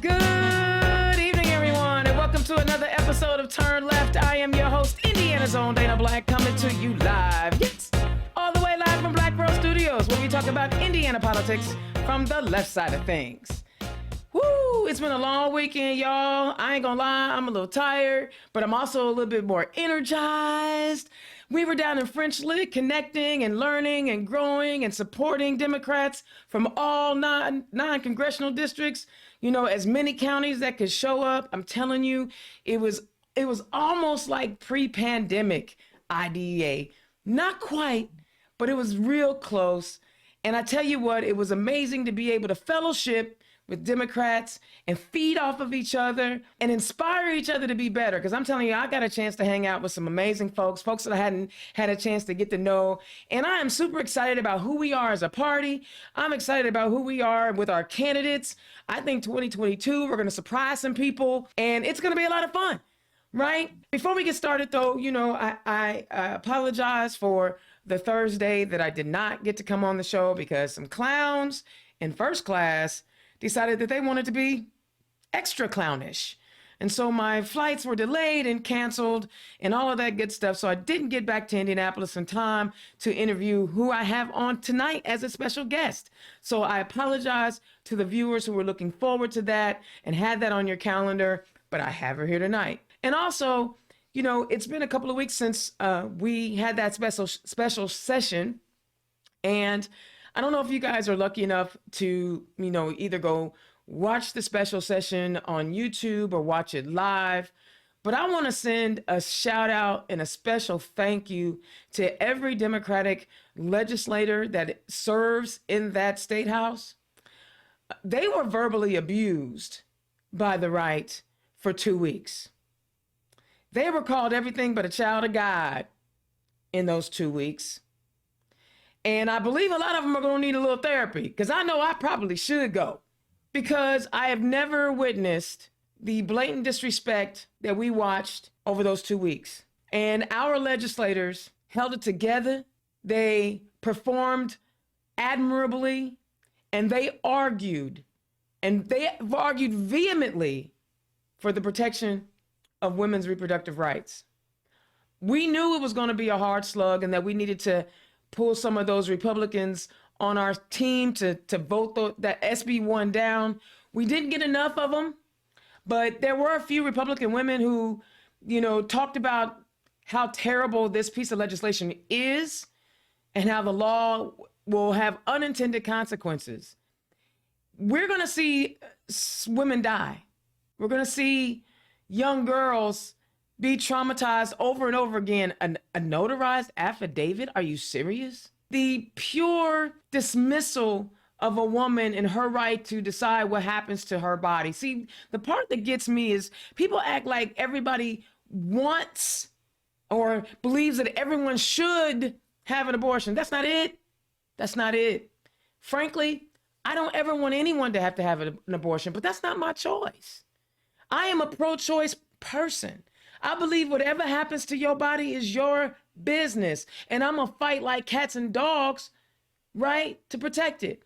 Good evening, everyone, and welcome to another episode of Turn Left. I am your host, Indiana's own Dana Black, coming to you live, yes, all the way live from Black Pearl Studios, where we talk about Indiana politics from the left side of things. Woo, it's been a long weekend, y'all. I ain't gonna lie, I'm a little tired, but I'm also a little bit more energized. We were down in French Lick connecting and learning and growing and supporting Democrats from all non-congressional districts, you know, as many counties that could show up. I'm telling you, it was almost like pre-pandemic IDEA. Not quite, but it was real close. And I tell you what, it was amazing to be able to fellowship with Democrats and feed off of each other and inspire each other to be better. Because I'm telling you, I got a chance to hang out with some amazing folks that I hadn't had a chance to get to know. And I am super excited about who we are as a party. I'm excited about who we are with our candidates. I think 2022, we're going to surprise some people and it's going to be a lot of fun, right? Before we get started though, you know, I apologize for the Thursday that I did not get to come on the show because some clowns in first class decided that they wanted to be extra clownish. And so my flights were delayed and canceled and all of that good stuff. So I didn't get back to Indianapolis in time to interview who I have on tonight as a special guest. So I apologize to the viewers who were looking forward to that and had that on your calendar, but I have her here tonight. And also, you know, it's been a couple of weeks since we had that special session. And I don't know if you guys are lucky enough to, you know, either go watch the special session on YouTube or watch it live, but I want to send a shout out and a special thank you to every Democratic legislator that serves in that state house. They were verbally abused by the right for 2 weeks. They were called everything but a child of God in those 2 weeks. And I believe a lot of them are going to need a little therapy because I know I probably should go because I have never witnessed the blatant disrespect that we watched over those 2 weeks. And our legislators held it together. They performed admirably and they argued vehemently for the protection of women's reproductive rights. We knew it was going to be a hard slug and that we needed to pull some of those Republicans on our team to vote that SB 1 down. We didn't get enough of them, but there were a few Republican women who, you know, talked about how terrible this piece of legislation is and how the law will have unintended consequences. We're going to see women die. We're going to see young girls be traumatized over and over again. A notarized affidavit? Are you serious? The pure dismissal of a woman and her right to decide what happens to her body. See, the part that gets me is people act like everybody wants or believes that everyone should have an abortion. That's not it. That's not it. Frankly, I don't ever want anyone to have an abortion, but that's not my choice. I am a pro-choice person. I believe whatever happens to your body is your business. And I'm going to fight like cats and dogs, right, to protect it.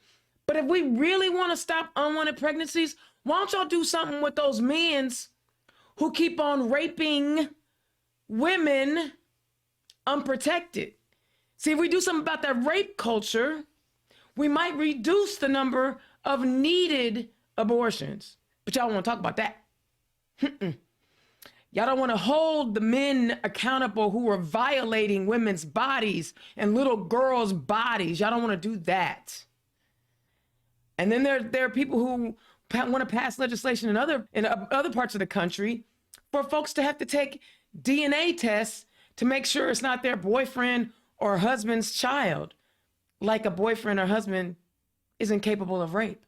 But if we really want to stop unwanted pregnancies, why don't y'all do something with those men who keep on raping women unprotected? See, if we do something about that rape culture, we might reduce the number of needed abortions. But y'all want to talk about that. Y'all don't want to hold the men accountable who are violating women's bodies and little girls' bodies. Y'all don't want to do that. And then there are people who want to pass legislation in other parts of the country for folks to have to take DNA tests to make sure it's not their boyfriend or husband's child, like a boyfriend or husband isn't capable of rape.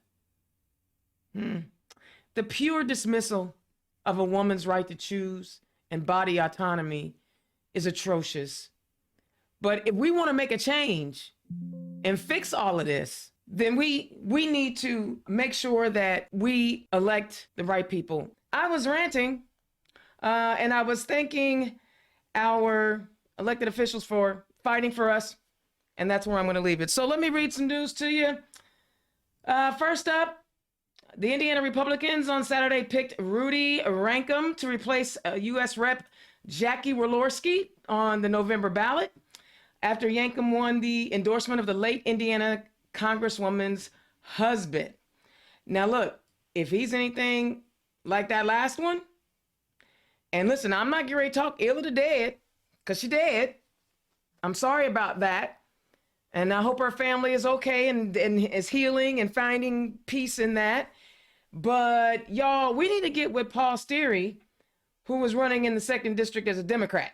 The pure dismissal of a woman's right to choose and body autonomy is atrocious. But if we want to make a change and fix all of this, then we need to make sure that we elect the right people. I was ranting and I was thanking our elected officials for fighting for us, and that's where I'm going to leave it. So let me read some news to you. First up, The Indiana Republicans on Saturday picked Rudy Rankum to replace U.S. Rep. Jackie Walorski on the November ballot after Rankum won the endorsement of the late Indiana Congresswoman's husband. Now, look, if he's anything like that last one, and listen, I'm not getting ready to talk ill of the dead, because she's dead. I'm sorry about that. And I hope her family is okay and is healing and finding peace in that. But y'all, we need to get with Paul Steary, who was running in the 2nd District as a Democrat.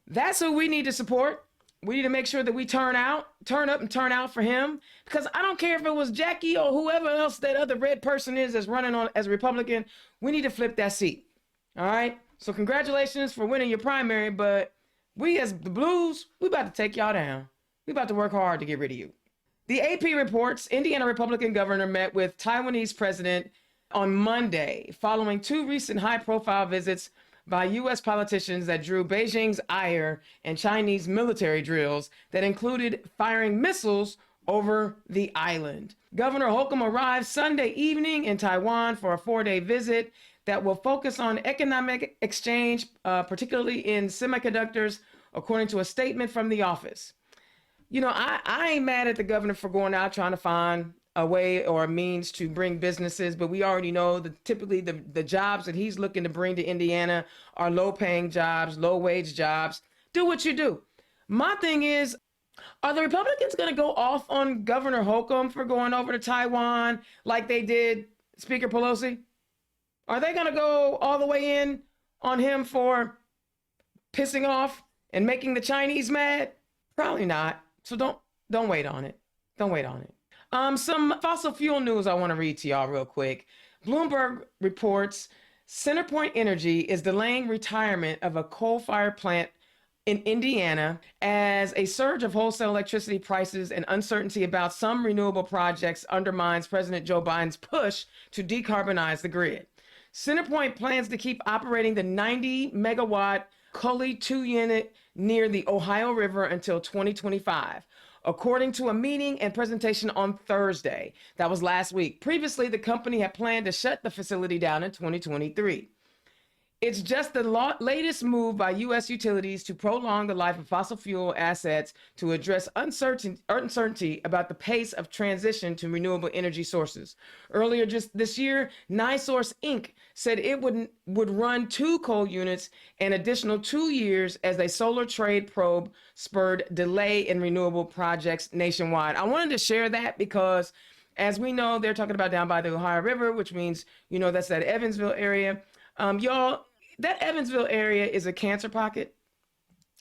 That's who we need to support. We need to make sure that we turn up and turn out for him. Because I don't care if it was Jackie or whoever else that other red person is that's running on as a Republican. We need to flip that seat. All right? So congratulations for winning your primary, but we as the Blues, we about to take y'all down. We about to work hard to get rid of you. The AP reports Indiana Republican governor met with Taiwanese president on Monday following 2 recent high-profile visits by U.S. politicians that drew Beijing's ire and Chinese military drills that included firing missiles over the island. Governor Holcomb arrived Sunday evening in Taiwan for a 4-day visit that will focus on economic exchange, particularly in semiconductors, according to a statement from the office. You know, I ain't mad at the governor for going out trying to find a way or a means to bring businesses, but we already know that typically the jobs that he's looking to bring to Indiana are low-paying jobs, low-wage jobs. Do what you do. My thing is, are the Republicans going to go off on Governor Holcomb for going over to Taiwan like they did Speaker Pelosi? Are they going to go all the way in on him for pissing off and making the Chinese mad? Probably not. So don't wait on it. Don't wait on it. Some fossil fuel news I want to read to y'all real quick. Bloomberg reports CenterPoint Energy is delaying retirement of a coal-fired plant in Indiana as a surge of wholesale electricity prices and uncertainty about some renewable projects undermines President Joe Biden's push to decarbonize the grid. CenterPoint plans to keep operating the 90-megawatt Cully 2 unit near the Ohio River until 2025, according to a meeting and presentation on Thursday. That was last week. Previously, the company had planned to shut the facility down in 2023. It's just the latest move by U.S. utilities to prolong the life of fossil fuel assets to address uncertainty about the pace of transition to renewable energy sources. Earlier just this year, NiSource Inc. said it would run 2 coal units an additional 2 years as a solar trade probe spurred delay in renewable projects nationwide. I wanted to share that because, as we know, they're talking about down by the Ohio River, which means, you know, that's that Evansville area. Y'all, that Evansville area is a cancer pocket,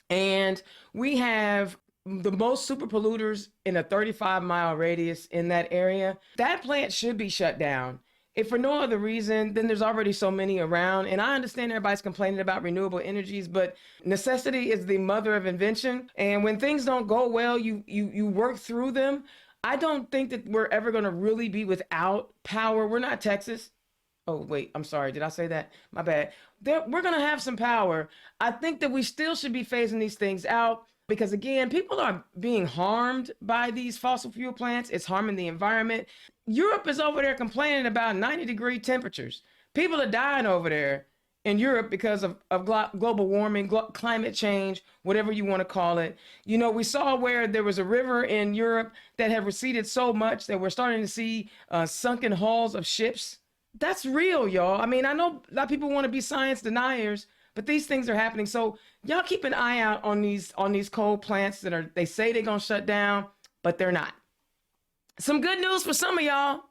and we have the most super polluters in a 35-mile radius in that area. That plant should be shut down. If for no other reason, then there's already so many around. And I understand everybody's complaining about renewable energies, but necessity is the mother of invention. And when things don't go well, you work through them. I don't think that we're ever going to really be without power. We're not Texas. Oh, wait, I'm sorry. Did I say that? My bad. We're going to have some power. I think that we still should be phasing these things out because, again, people are being harmed by these fossil fuel plants. It's harming the environment. Europe is over there complaining about 90-degree temperatures. People are dying over there in Europe because of global warming, climate change, whatever you want to call it. You know, we saw where there was a river in Europe that had receded so much that we're starting to see sunken hulls of ships. That's real, y'all. I mean, I know a lot of people want to be science deniers, but these things are happening. So y'all keep an eye out on these coal plants that they say they're going to shut down, but they're not. Some good news for some of y'all.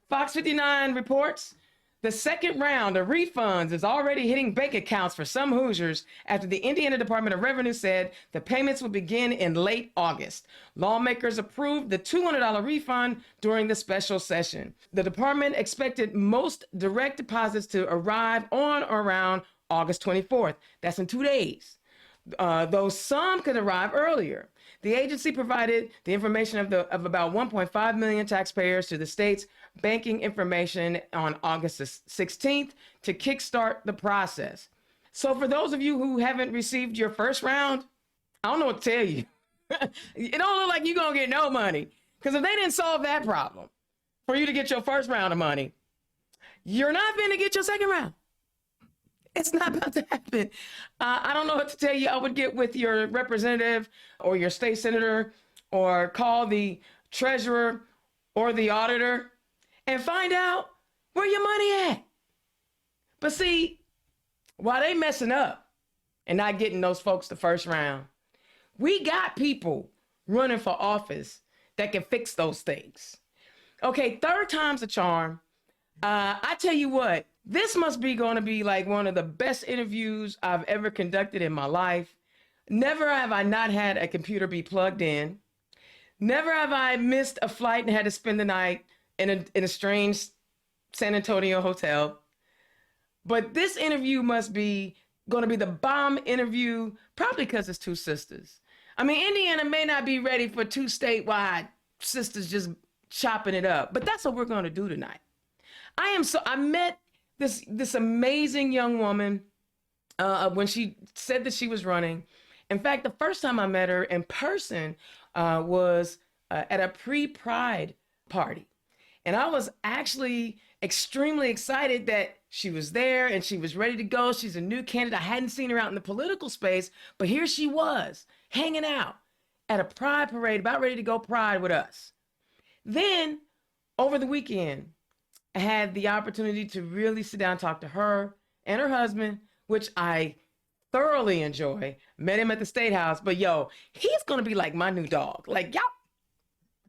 Fox 59 reports the second round of refunds is already hitting bank accounts for some Hoosiers after the Indiana Department of Revenue said the payments will begin in late August. Lawmakers approved the $200 refund during the special session. The department expected most direct deposits to arrive on or around August 24th. That's in 2 days. Though some could arrive earlier. The agency provided the information of about 1.5 million taxpayers to the state's banking information on August 16th to kickstart the process. So for those of you who haven't received your first round, I don't know what to tell you. It don't look like you're going to get no money because if they didn't solve that problem, for you to get your first round of money, you're not going to get your second round. It's not about to happen. I don't know what to tell you. I would get with your representative or your state senator or call the treasurer or the auditor and find out where your money at. But see, while they messing up and not getting those folks the first round, we got people running for office that can fix those things. Okay, third time's a charm. I tell you what, this must be going to be like one of the best interviews I've ever conducted in my life. Never have I not had a computer be plugged in. Never have I missed a flight and had to spend the night in a strange San Antonio hotel. But this interview must be going to be the bomb interview, probably because it's two sisters. I mean, Indiana may not be ready for two statewide sisters just chopping it up, but that's what we're going to do tonight. I met this amazing young woman when she said that she was running. In fact, the first time I met her in person was at a pre-Pride party. And I was actually extremely excited that she was there and she was ready to go. She's a new candidate. I hadn't seen her out in the political space, but here she was hanging out at a Pride parade, about ready to go Pride with us. Then over the weekend, I had the opportunity to really sit down and talk to her and her husband, which I thoroughly enjoy. Met him at the State House, but yo, he's going to be like my new dog. Like, y'all,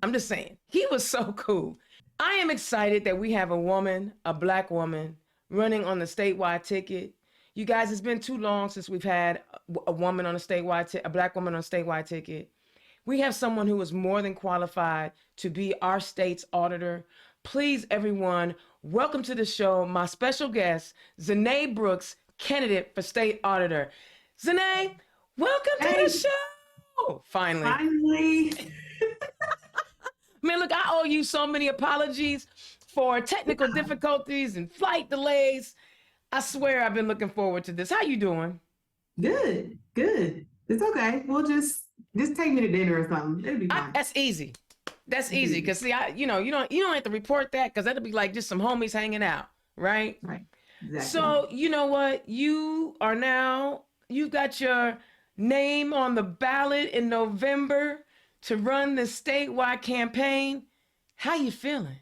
I'm just saying, he was so cool. I am excited that we have a woman, a Black woman, running on the statewide ticket. You guys, it's been too long since we've had a woman on a Black woman on a statewide ticket. We have someone who is more than qualified to be our state's auditor. Please, everyone, welcome to the show, my special guest, ZeNai Brooks, candidate for State Auditor. ZeNai, welcome to the show. Finally. Man, look, I owe you so many apologies for technical difficulties and flight delays. I swear I've been looking forward to this. How you doing? Good. It's okay. We'll just take me to dinner or something. It'll be fine. That's easy. That's easy. Cause see, you don't have to report that, cause that'll be like just some homies hanging out, right? Right. Exactly. So you know what? You've got your name on the ballot in November to run the statewide campaign. How you feeling?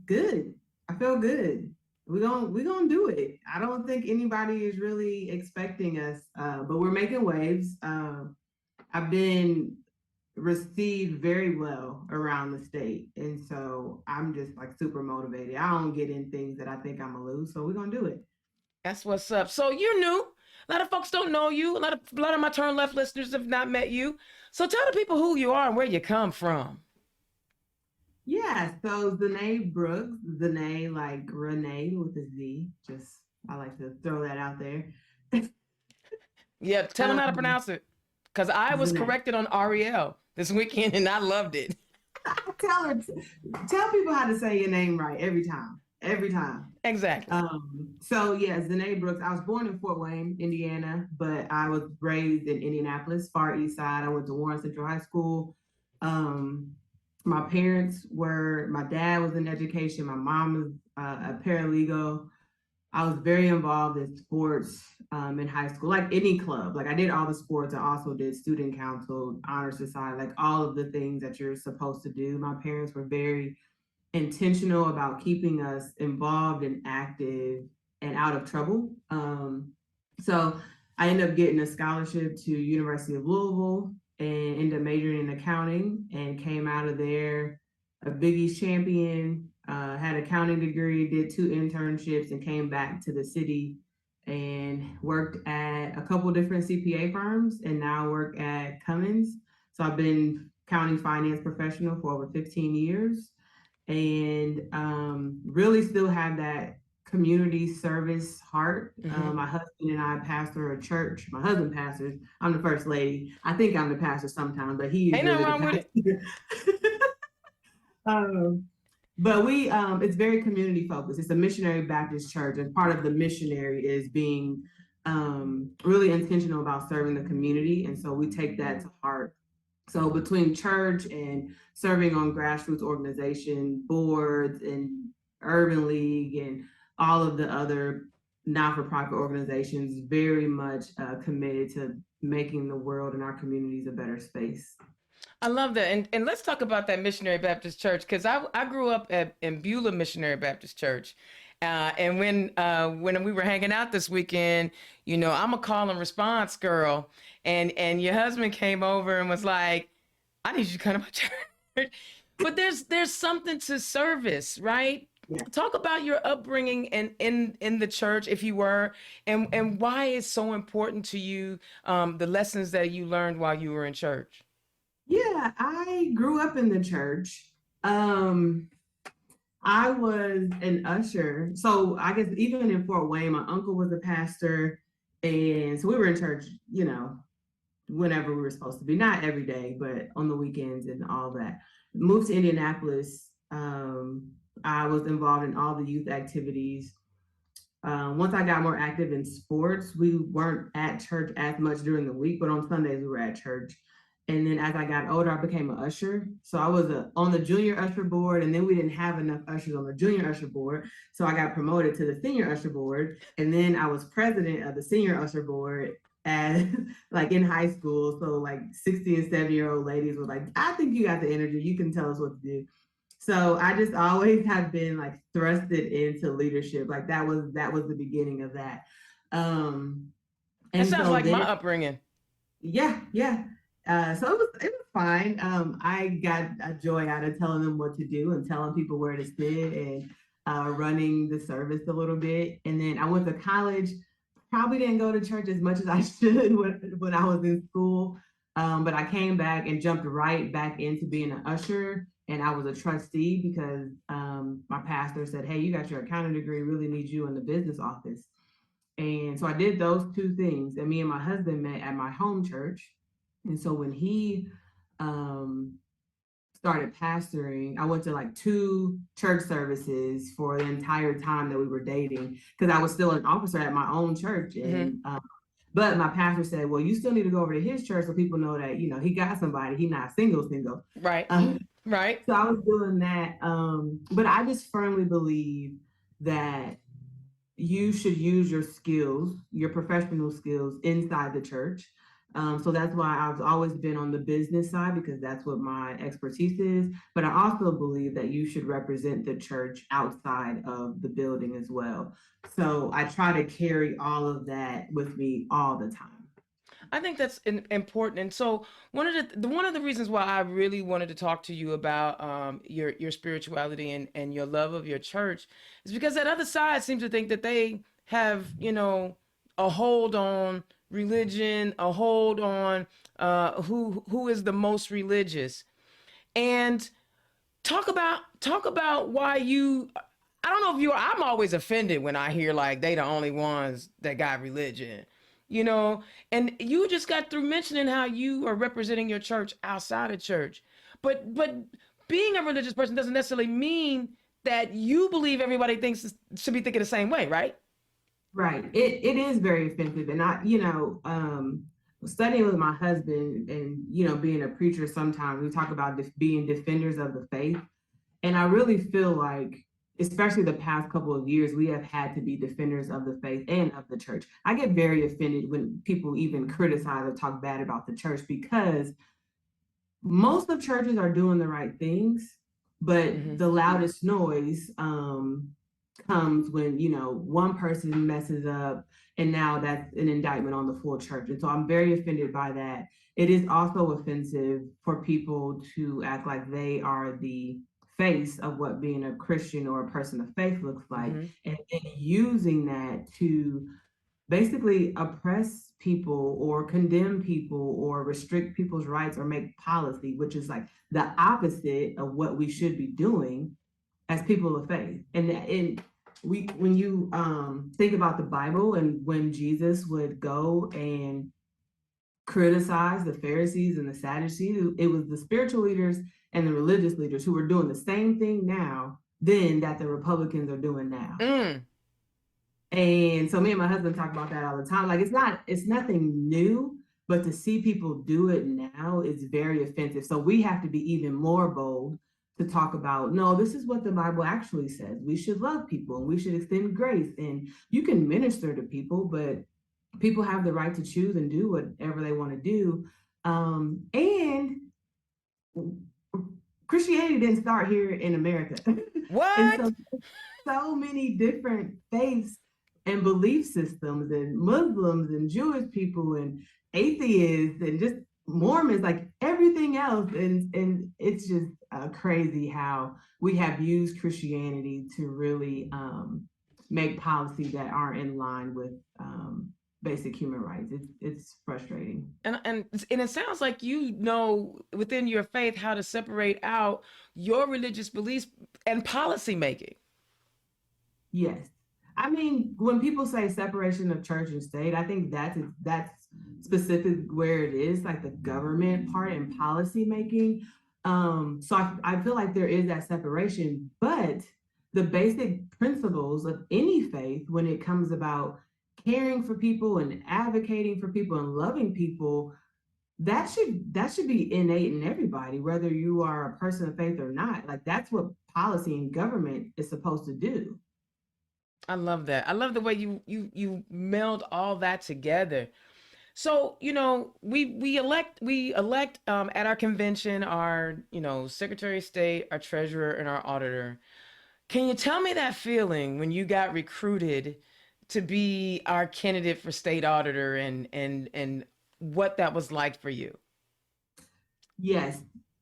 Good. I feel good. We're gonna do it. I don't think anybody is really expecting us, but we're making waves. I've been received very well around the state, and so I'm just like super motivated. I don't get in things that I think I'm gonna lose, so we're gonna do it. That's what's up. So you're new. A lot of folks don't know you. A lot of my Turn Left listeners have not met you. So tell the people who you are and where you come from. Yeah, so ZeNai Brooks, ZeNai like Renee with a Z. Just I like to throw that out there. Yeah, tell them how to pronounce it. Because I was ZeNai. corrected on Ariel this weekend and I loved it. Tell people how to say your name right every time. Exactly. So yeah, ZeNai Brooks. I was born in Fort Wayne, Indiana, but I was raised in Indianapolis, Far East Side. I went to Warren Central High School. My dad was in education. My mom was a paralegal. I was very involved in sports in high school, like any club. Like I did all the sports. I also did student council, honor society, like all of the things that you're supposed to do. My parents were very intentional about keeping us involved and active and out of trouble. So I ended up getting a scholarship to University of Louisville and ended up majoring in accounting and came out of there a Big East champion, had an accounting degree, did 2 internships and came back to the city and worked at a couple different CPA firms and now work at Cummins. So I've been accounting finance professional for over 15 years and really still have that community service heart. Mm-hmm. My husband and I pastor a church. My husband pastors. I'm the first lady. I think I'm the pastor sometimes, but he is. Ain't nothing wrong with it. But we, it's very community focused. It's a missionary Baptist church, and part of the missionary is being really intentional about serving the community. And so we take that to heart. So between church and serving on grassroots organization boards and Urban League and all of the other not-for-profit organizations, very much committed to making the world and our communities a better space. I love that. And let's talk about that Missionary Baptist Church, because I grew up in Beulah Missionary Baptist Church. And when we were hanging out this weekend, you know, I'm a call and response girl. And your husband came over and was like, I need you to come to my church. But there's something to service, right? Yeah. Talk about your upbringing in the church, if you were, and why it's so important to you, the lessons that you learned while you were in church. Yeah, I grew up in the church. I was an usher. So I guess even in Fort Wayne, my uncle was a pastor. And so we were in church, you know, whenever we were supposed to be, not every day, but on the weekends and all that. Moved to Indianapolis. I was involved in all the youth activities. Once I got more active in sports, we weren't at church as much during the week, but on Sundays we were at church. And then as I got older, I became an usher. So I was on the junior usher board, and then we didn't have enough ushers on the junior usher board. So I got promoted to the senior usher board. And then I was president of the senior usher board as like in high school. So like 60 and 70-year-old ladies were like, I think you got the energy. You can tell us what to do. So I just always have been like thrusted into leadership. Like that was the beginning of that. That sounds like my upbringing. Yeah. So it was fine. I got a joy out of telling them what to do and telling people where to sit and running the service a little bit. And then I went to college. Probably didn't go to church as much as I should when I was in school. But I came back and jumped right back into being an usher. And I was a trustee because my pastor said, hey, you got your accounting degree, really need you in the business office. And so I did those two things. And me and my husband met at my home church. And so when he started pastoring, I went to like 2 church services for the entire time that we were dating, because I was still an officer at my own church. And but my pastor said, well, you still need to go over to his church so people know that, you know, he got somebody, he's not single. Right. Right. So I was doing that. But I just firmly believe that you should use your skills, your professional skills inside the church. So that's why I've always been on the business side, because that's what my expertise is. But I also believe that you should represent the church outside of the building as well. So I try to carry all of that with me all the time. I think that's important. And so one of the reasons why I really wanted to talk to you about your spirituality and your love of your church is because that other side seems to think that they have, you know, a hold on religion, a hold on who is the most religious. And talk about why you, I don't know if I'm always offended when I hear like they the only ones that got religion, you know. And you just got through mentioning how you are representing your church outside of church. But being a religious person doesn't necessarily mean that you believe everybody should be thinking the same way, right? Right. It is very offensive. And I, you know, studying with my husband and, you know, being a preacher, sometimes we talk about being defenders of the faith. And I really feel like, especially the past couple of years, we have had to be defenders of the faith and of the church. I get very offended when people even criticize or talk bad about the church, because most of churches are doing the right things, but the loudest noise comes when, you know, one person messes up, and now that's an indictment on the full church. And so I'm very offended by that. It is also offensive for people to act like they are the face of what being a Christian or a person of faith looks like, and using that to basically oppress people or condemn people or restrict people's rights or make policy, which is like the opposite of what we should be doing as people of faith. And when you think about the Bible and when Jesus would go and criticize the Pharisees and the Sadducees, it was the spiritual leaders and the religious leaders who were doing the same thing now then that the Republicans are doing now. And so me and my husband talk about that all the time. Like it's nothing new, But to see people do it now is very offensive. So we have to be even more bold to talk about, no, this is what the Bible actually says. We should love people and we should extend grace. And you can minister to people, but people have the right to choose and do whatever they want to do. And Christianity didn't start here in America. What? And so many different faiths and belief systems, and Muslims and Jewish people and atheists and just Mormons, like everything else. And it's just crazy how we have used Christianity to really make policies that aren't in line with basic human rights. It's frustrating. And it sounds like you know within your faith how to separate out your religious beliefs and policy making. Yes. I mean, when people say separation of church and state, I think that's specific where it is, like the government part and policy making. So I feel like there is that separation, but the basic principles of any faith when it comes about caring for people and advocating for people and loving people, that should be innate in everybody, whether you are a person of faith or not. Like that's what policy and government is supposed to do. I love that. I love the way you meld all that together. So, you know, we elect at our convention our, you know, Secretary of State, our treasurer, and our auditor. Can you tell me that feeling when you got recruited to be our candidate for state auditor and what that was like for you? Yes.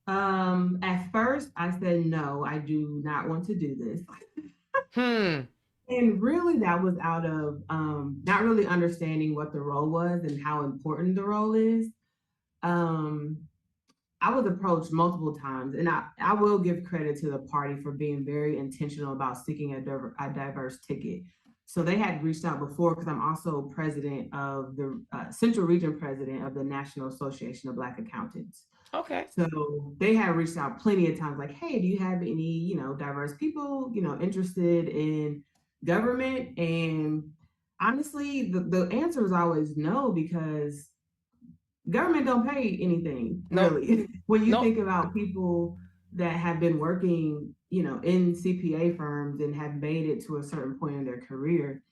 At first I said, no, I do not want to do this. And really that was out of not really understanding what the role was and how important the role is. I was approached multiple times, and I will give credit to the party for being very intentional about seeking a diverse ticket. So they had reached out before, because I'm also president of the Central Region president of the National Association of Black Accountants. Okay. So they had reached out plenty of times, like, hey, do you have any, you know, diverse people, you know, interested in government? And honestly, the answer was always no, because government don't pay anything, really. When you think about people that have been working, you know, in CPA firms and have made it to a certain point in their career.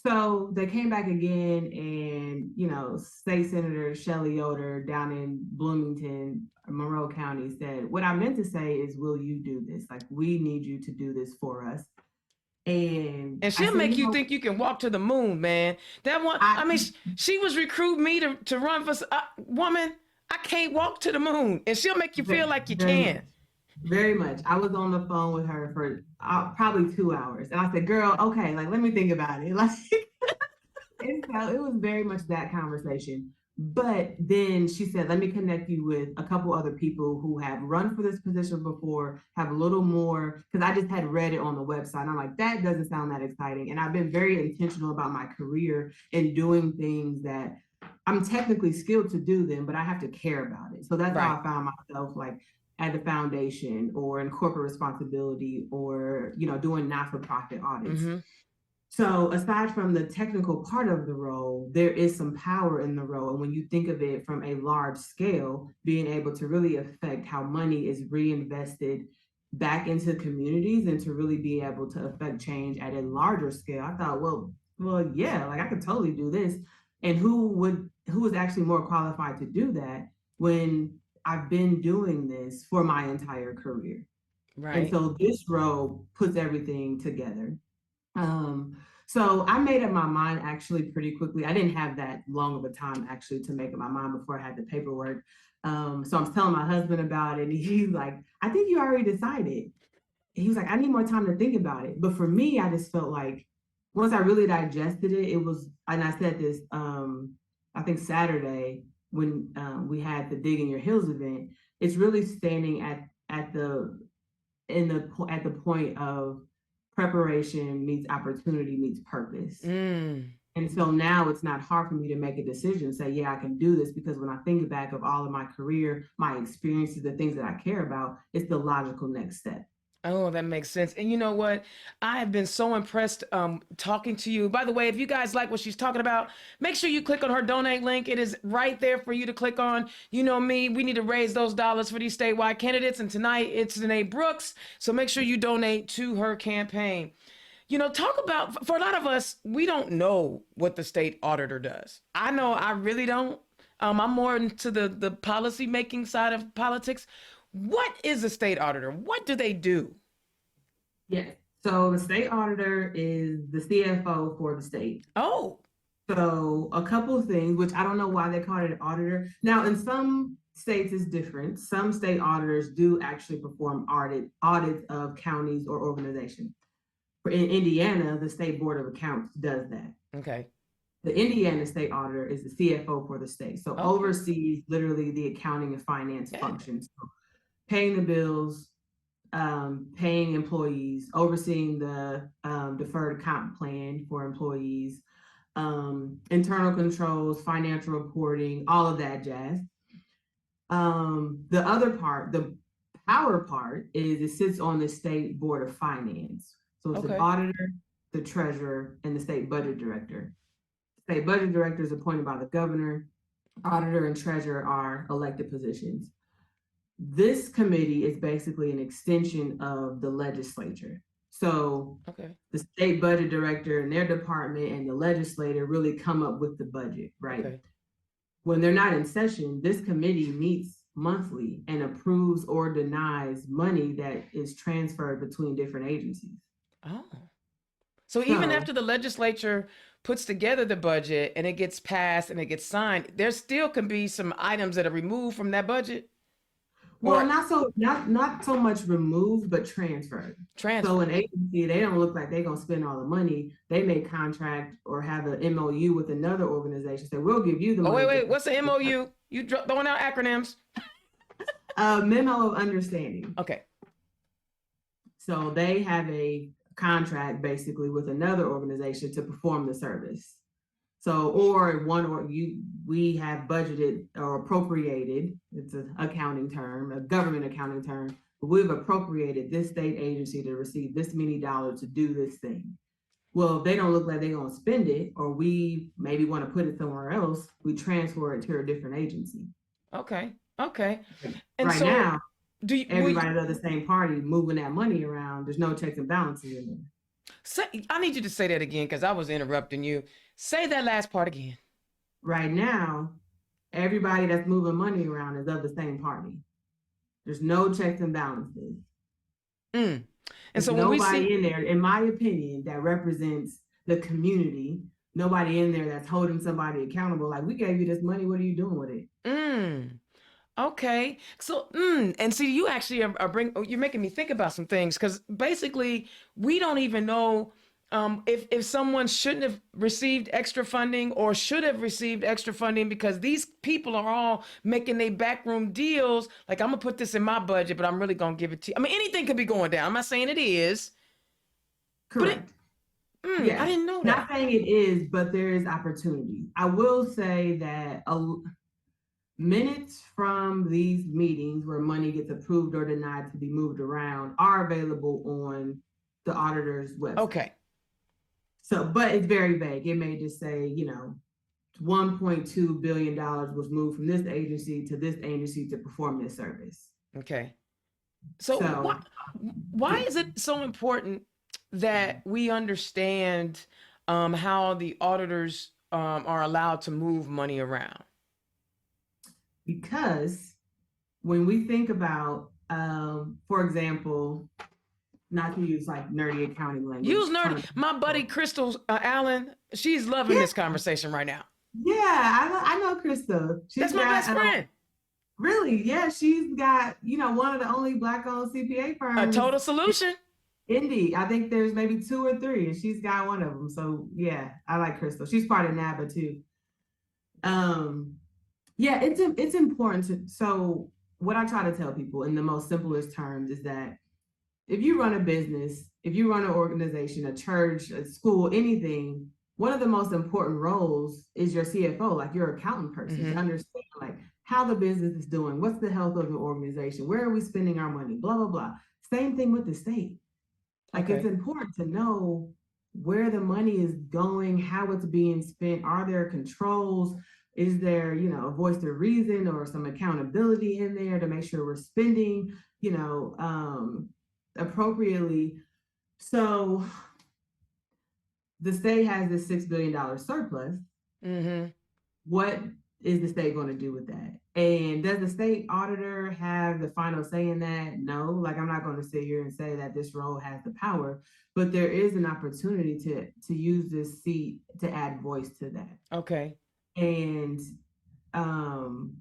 So they came back again, and, you know, State Senator Shelley Yoder down in Bloomington, Monroe County said, what I meant to say is, will you do this? Like, we need you to do this for us. And she'll make you think you can walk to the moon, man. That one, I mean, she was recruiting me to run for woman. I can't walk to the moon, and she'll make you feel like you can. Very much. I was on the phone with her for probably 2 hours, and I said, "Girl, okay, like let me think about it." Like, and so it was very much that conversation. But then she said, "Let me connect you with a couple other people who have run for this position before, have a little more," because I just had read it on the website. I'm like, that doesn't sound that exciting. And I've been very intentional about my career and doing things that I'm technically skilled to do them, but I have to care about it. So that's how I found myself, like, at the foundation or in corporate responsibility, or, you know, doing not-for-profit audits. Mm-hmm. So aside from the technical part of the role, there is some power in the role. And when you think of it from a large scale, being able to really affect how money is reinvested back into communities and to really be able to affect change at a larger scale, I thought, well, yeah, like I could totally do this. And who is actually more qualified to do that when I've been doing this for my entire career? Right. And so this role puts everything together. So I made up my mind actually pretty quickly. I didn't have that long of a time actually to make up my mind before I had the paperwork. So I'm telling my husband about it, and he's like, I think you already decided. He was like, I need more time to think about it. But for me, I just felt like once I really digested it, it was, and I said this, I think Saturday when we had the Dig in Your Heels event, it's really standing at the point of preparation meets opportunity meets purpose. And so now it's not hard for me to make a decision, say, yeah, I can do this, because when I think back of all of my career, my experiences, the things that I care about, it's the logical next step. Oh, that makes sense. And you know what? I have been so impressed talking to you. By the way, if you guys like what she's talking about, make sure you click on her donate link. It is right there for you to click on. You know me, we need to raise those dollars for these statewide candidates. And tonight it's ZeNai Brooks. So make sure you donate to her campaign. You know, talk about, for a lot of us, we don't know what the state auditor does. I know I really don't. I'm more into the policy making side of politics. What is a state auditor? What do they do? Yes. So the state auditor is the CFO for the state. Oh, So a couple of things, which I don't know why they call it an auditor. Now, in some states it's different. Some state auditors do actually perform audits of counties or organizations. In Indiana, the State Board of Accounts does that. okay. The Indiana state auditor is the CFO for the state. So Okay. oversees literally the accounting and finance Yeah. functions. So paying the bills, paying employees, overseeing the deferred comp plan for employees, internal controls, financial reporting, all of that jazz. The other part, the power part, is it sits on the State Board of Finance. So it's Okay. the auditor, the treasurer, and the state budget director. State budget director is appointed by the governor. Auditor and treasurer are elected positions. This committee is basically an extension of the legislature. So Okay. the state budget director and their department and the legislator really come up with the budget, right? Okay. When they're not in session, this committee meets monthly and approves or denies money that is transferred between different agencies. Oh. So even So- after the legislature puts together the budget and it gets passed and it gets signed, there still can be some items that are removed from that budget. Well, Or not so much removed, but transferred. transfer. So an agency, they don't look like they're gonna spend all the money. They may contract or have an MOU with another organization. So we'll give you the Oh, money. wait. What's the MOU? You throwing out acronyms? Memo of understanding. Okay. So they have a contract basically with another organization to perform the service. So, we have budgeted or appropriated, it's an accounting term, a government accounting term, but we've appropriated this state agency to receive this many dollars to do this thing. Well, if they don't look like they're gonna spend it, or we maybe wanna put it somewhere else, we transfer it to a different agency. Okay. Okay. And Right so now, do you, everybody of the same party moving that money around, there's no checks and balances in there. I need you to say that again because I was interrupting you. Say that last part again. Right now, everybody that's moving money around is of the same party. There's no checks and balances. And There's so when we nobody see, in there, in my opinion, that represents the community. Nobody in there that's holding somebody accountable. Like, we gave you this money, what are you doing with it? okay. So, and see, you actually you're making me think about some things because basically we don't even know if someone shouldn't have received extra funding or should have received extra funding because these people are all making their backroom deals. Like, I'm gonna put this in my budget, but I'm really gonna give it to you. I mean, anything could be going down. I'm not saying it is. Correct. I didn't know that. Not saying it is, but there is opportunity. I will say that minutes from these meetings where money gets approved or denied to be moved around are available on the auditor's website. Okay. So, but it's very vague. It may just say, $1.2 billion was moved from this agency to this agency to perform this service. Okay. So why is it so important that we understand how the auditors are allowed to move money around? Because when we think about, for example, not to use like nerdy accounting language. Use nerdy. My buddy Crystal Allen, she's loving this conversation right now. Yeah, I know Crystal. That's my best friend. Really? Yeah, she's got, one of the only Black-owned CPA firms. A total solution. Indeed. I think there's maybe 2 or 3, and she's got one of them. So yeah, I like Crystal. She's part of NABA too. Yeah, it's important so what I try to tell people in the most simplest terms is that if you run a business, if you run an organization, a church, a school, anything, one of the most important roles is your CFO, like your accountant person, to understand like how the business is doing, what's the health of the organization, where are we spending our money, blah, blah, blah. Same thing with the state. Like it's Okay. important to know where the money is going, how it's being spent. Are there controls? Is there, a voice of reason or some accountability in there to make sure we're spending, appropriately? So the state has this $6 billion surplus. Mm-hmm. What is the state going to do with that? And does the state auditor have the final say in that? No, like I'm not going to sit here and say that this role has the power, but there is an opportunity to use this seat to add voice to that. Okay. And um,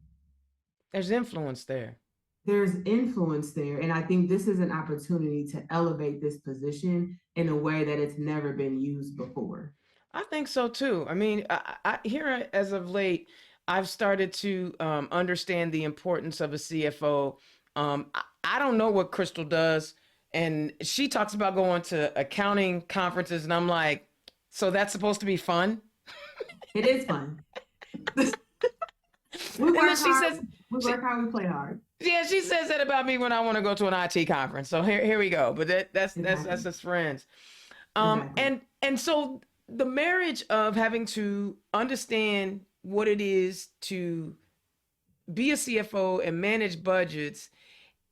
There's influence there. there's influence there. And I think this is an opportunity to elevate this position in a way that it's never been used before. I think so too. I mean, here as of late, I've started to understand the importance of a CFO. I don't know what Crystal does, and she talks about going to accounting conferences, and I'm like, so that's supposed to be fun? It is fun. We And then work she hard. says, We she, work hard. We play hard. yeah, she says that about me when I want to go to an IT conference. So here we go. But that's Exactly. us friends. Exactly. And so the marriage of having to understand what it is to be a CFO and manage budgets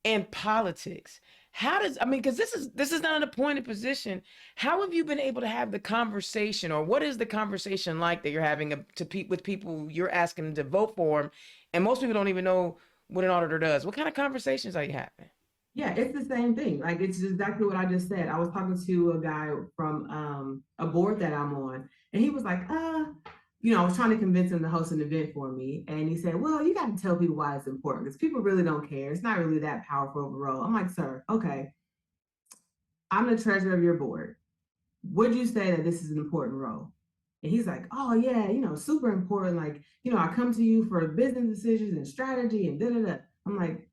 and politics. How does, I mean, because this is not an appointed position. How have you been able to have the conversation, or what is the conversation like that you're having with people you're asking them to vote for them, and most people don't even know what an auditor does? What kind of conversations are you having? Yeah, it's the same thing. Like it's exactly what I just said. I was talking to a guy from a board that I'm on, and he was like, I was trying to convince him to host an event for me. And he said, well, you got to tell people why it's important because people really don't care. It's not really that powerful of a role. I'm like, sir, okay, I'm the treasurer of your board. Would you say that this is an important role? And he's like, oh yeah, super important. Like, I come to you for business decisions and strategy and da da da. I'm like,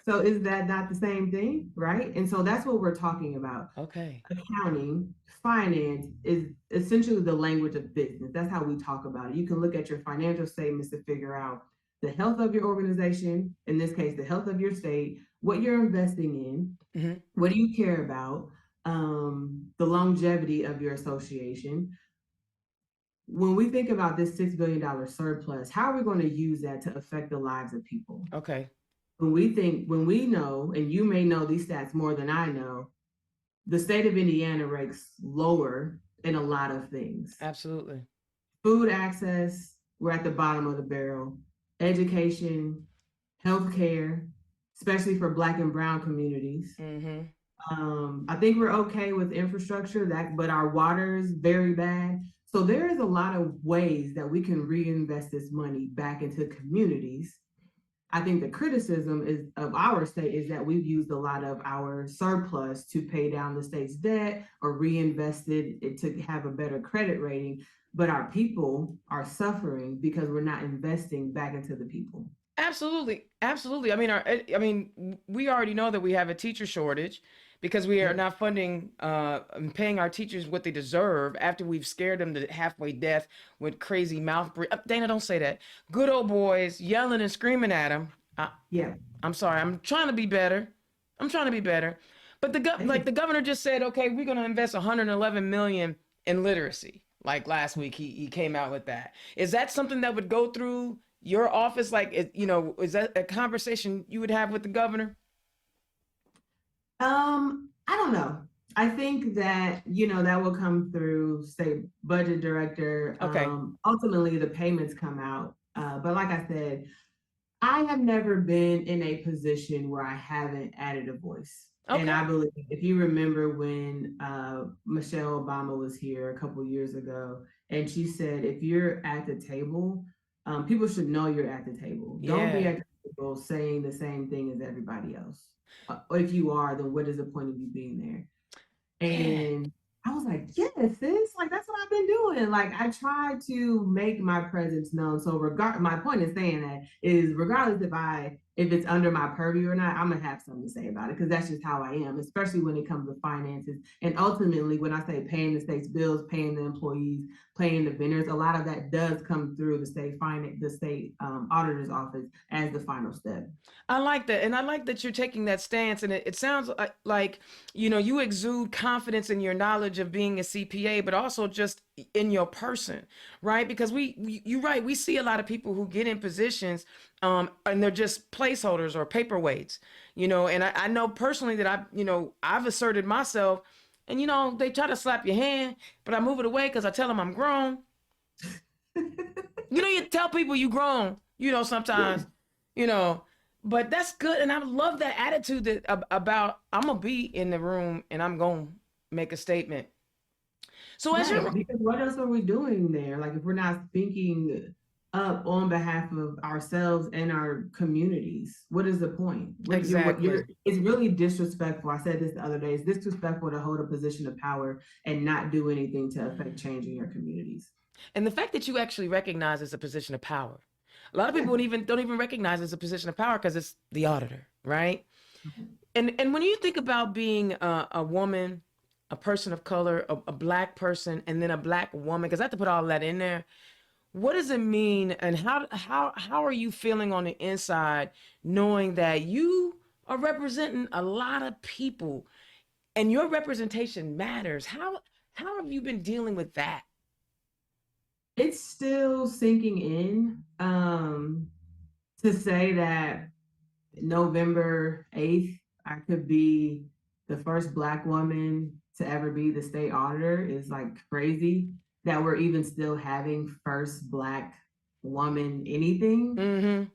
so is that not the same thing, right? And so that's what we're talking about. Okay. Accounting, finance is essentially the language of business. That's how we talk about it. You can look at your financial statements to figure out the health of your organization, in this case, the health of your state, what you're investing in, Mm-hmm. what do you care about, the longevity of your association. When we think about this $6 billion surplus, how are we going to use that to affect the lives of people? Okay. When we know, and you may know these stats more than I know, the state of Indiana ranks lower in a lot of things. Absolutely. Food access, we're at the bottom of the barrel. Education, healthcare, especially for Black and Brown communities. Mm-hmm. I think we're okay with infrastructure, but our water is very bad. So there is a lot of ways that we can reinvest this money back into communities. I think the criticism is of our state is that we've used a lot of our surplus to pay down the state's debt or reinvested it to have a better credit rating. But our people are suffering because we're not investing back into the people. Absolutely, absolutely. I mean, we already know that we have a teacher shortage because we are Yep. not funding and paying our teachers what they deserve after we've scared them to halfway death with crazy mouth breathe. Dana, don't say that. Good old boys yelling and screaming at them. Yeah. I'm sorry. I'm trying to be better. I'm trying to be better. But the governor just said, okay, we're going to invest 111 million in literacy. Like last week, he came out with that. Is that something that would go through your office? Like, is that a conversation you would have with the governor? I don't know. I think that, that will come through state budget director. Okay. Ultimately the payments come out. But like I said, I have never been in a position where I haven't added a voice. And Okay. I believe if you remember when Michelle Obama was here a couple years ago, and she said, if you're at the table, people should know you're at the table. Don't be Yeah. at the table saying the same thing as everybody else. If you are, then what is the point of you being there? Yeah. And I was like, yes, sis, like that's what I've been doing. Like I try to make my presence known. So my point in saying that is regardless if I if it's under my purview or not, I'm gonna have something to say about it because that's just how I am, especially when it comes to finances. And ultimately, when I say paying the state's bills, paying the employees, paying the vendors, a lot of that does come through the state auditor's office as the final step. I like that. And I like that you're taking that stance. And it sounds like, you know, you exude confidence in your knowledge of being a CPA, but also just in your person, right? Because you're right. We see a lot of people who get in positions and they're just placeholders or paperweights, you know, and I know personally that I've asserted myself and, you know, they try to slap your hand, but I move it away because I tell them I'm grown. You know, you tell people you grown, you know, sometimes, you know, but that's good. And I love that attitude that about I'm going to be in the room and I'm going to make a statement. So as you're, because what else are we doing there? Like if we're not speaking up on behalf of ourselves and our communities, what is the point? Exactly. It's really disrespectful. I said this the other day. It's disrespectful to hold a position of power and not do anything to affect change in your communities. And the fact that you actually recognize it's a position of power. A lot of people don't even recognize it's a position of power because it's the auditor, right? And when you think about being a woman, a person of color, a black person, and then a black woman, because I have to put all that in there. What does it mean, and how are you feeling on the inside, knowing that you are representing a lot of people, and your representation matters? How have you been dealing with that? It's still sinking in. To say that November 8th, I could be the first Black woman to ever be the state auditor is like crazy that we're even still having first Black woman anything.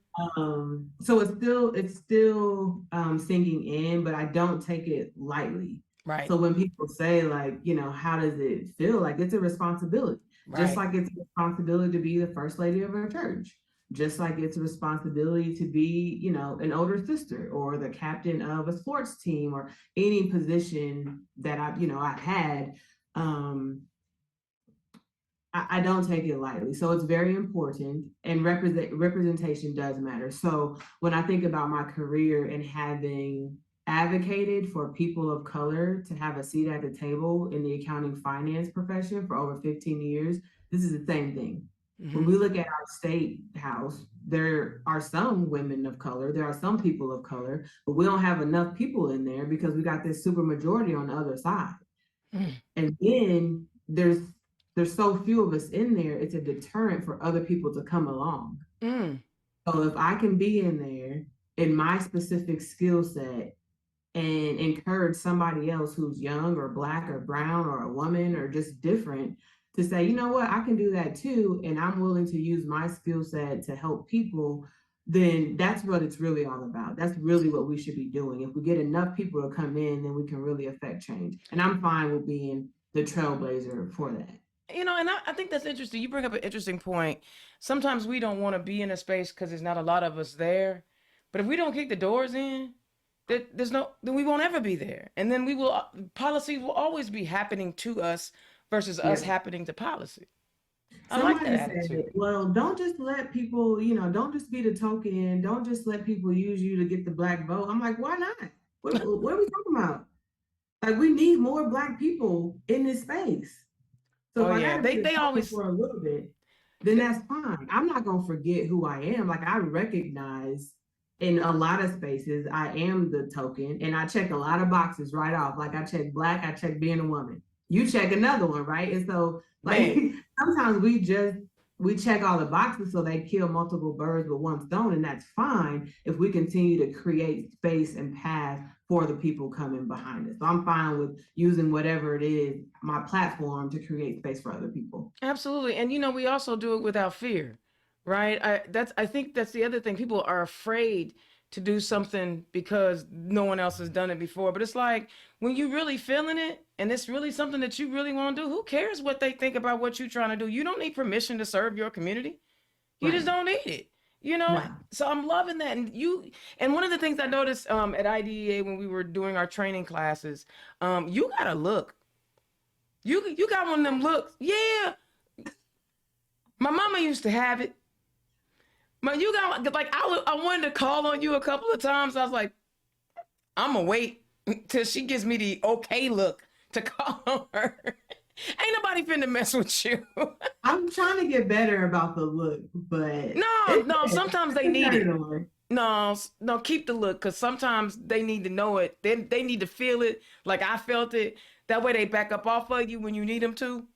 So it's still sinking in, but I don't take it lightly. Right. So when people say like, you know, how does it feel? Like it's a responsibility. Just like it's a responsibility to be the first lady of our church, just like it's a responsibility to be, you know, an older sister or the captain of a sports team or any position that I've had. I don't take it lightly. So it's very important, and representation does matter. So when I think about my career and having advocated for people of color to have a seat at the table in the accounting finance profession for over 15 years, this is the same thing. When we look at our state house, there are some women of color, there are some people of color, but we don't have enough people in there because we got this super majority on the other side. And then there's so few of us in there, it's a deterrent for other people to come along. So if I can be in there in my specific skill set and encourage somebody else who's young or Black or brown or a woman or just different to say, you know what, I can do that too, and I'm willing to use my skill set to help people, then that's what it's really all about. That's really what we should be doing. If we get enough people to come in, then we can really affect change. And I'm fine with being the trailblazer for that. You know, and I think that's interesting. You bring up an interesting point. Sometimes we don't want to be in a space because there's not a lot of us there. But if we don't kick the doors in, then we won't ever be there. And then policy will always be happening to us versus us happening to policy. I like that attitude. Well, don't just let people, don't just be the token. Don't just let people use you to get the Black vote. I'm like, why not? What are we talking about? Like, we need more Black people in this space. So if I gotta be always for a little bit, then that's fine. I'm not gonna forget who I am. Like, I recognize in a lot of spaces, I am the token, and I check a lot of boxes right off. Like, I check Black, I check being a woman. You check another one, right? And so, like, sometimes we check all the boxes so they kill multiple birds with one stone, and that's fine if we continue to create space and path for the people coming behind us. So I'm fine with using whatever it is, my platform, to create space for other people. Absolutely. And we also do it without fear, right? I think that's the other thing. People are afraid to do something because no one else has done it before. But it's like, when you really feeling it and it's really something that you really want to do, who cares what they think about what you're trying to do? You don't need permission to serve your community. You just don't need it. So I'm loving that. And one of the things I noticed at IDEA when we were doing our training classes, you got a look. You got one of them looks. Yeah. My mama used to have it. Man, you got like I wanted to call on you a couple of times. I was like, I'm gonna wait till she gives me the okay look to call on her. Ain't nobody finna mess with you. I'm trying to get better about the look, but No, sometimes they need it. on. No, keep the look, because sometimes they need to know it. They need to feel it like I felt it. That way they back up off of you when you need them to.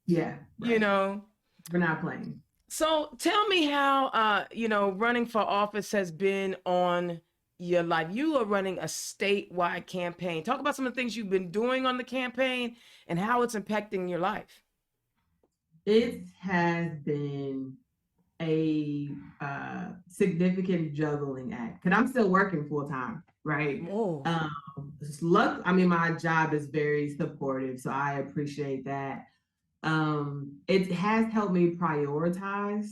Yeah, You right. know. We're not playing. So tell me how running for office has been on your life. You are running a statewide campaign. Talk about some of the things you've been doing on the campaign and how it's impacting your life. It has been a significant juggling act because I'm still working full time, right? Oh. I mean, my job is very supportive, so I appreciate that. It has helped me prioritize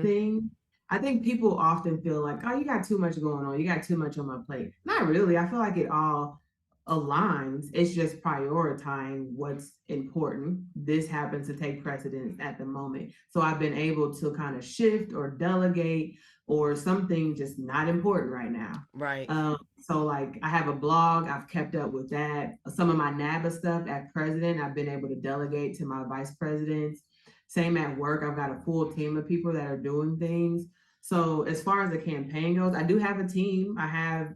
things. I think people often feel like, oh, you got too much going on. You got too much on my plate. Not really. I feel like it all aligns. It's just prioritizing what's important. This happens to take precedence at the moment. So I've been able to kind of shift or delegate or something just not important right now. Right. So like I have a blog, I've kept up with that. Some of my NABA stuff at president, I've been able to delegate to my vice presidents. Same at work, I've got a full team of people that are doing things. So as far as the campaign goes, I do have a team. I have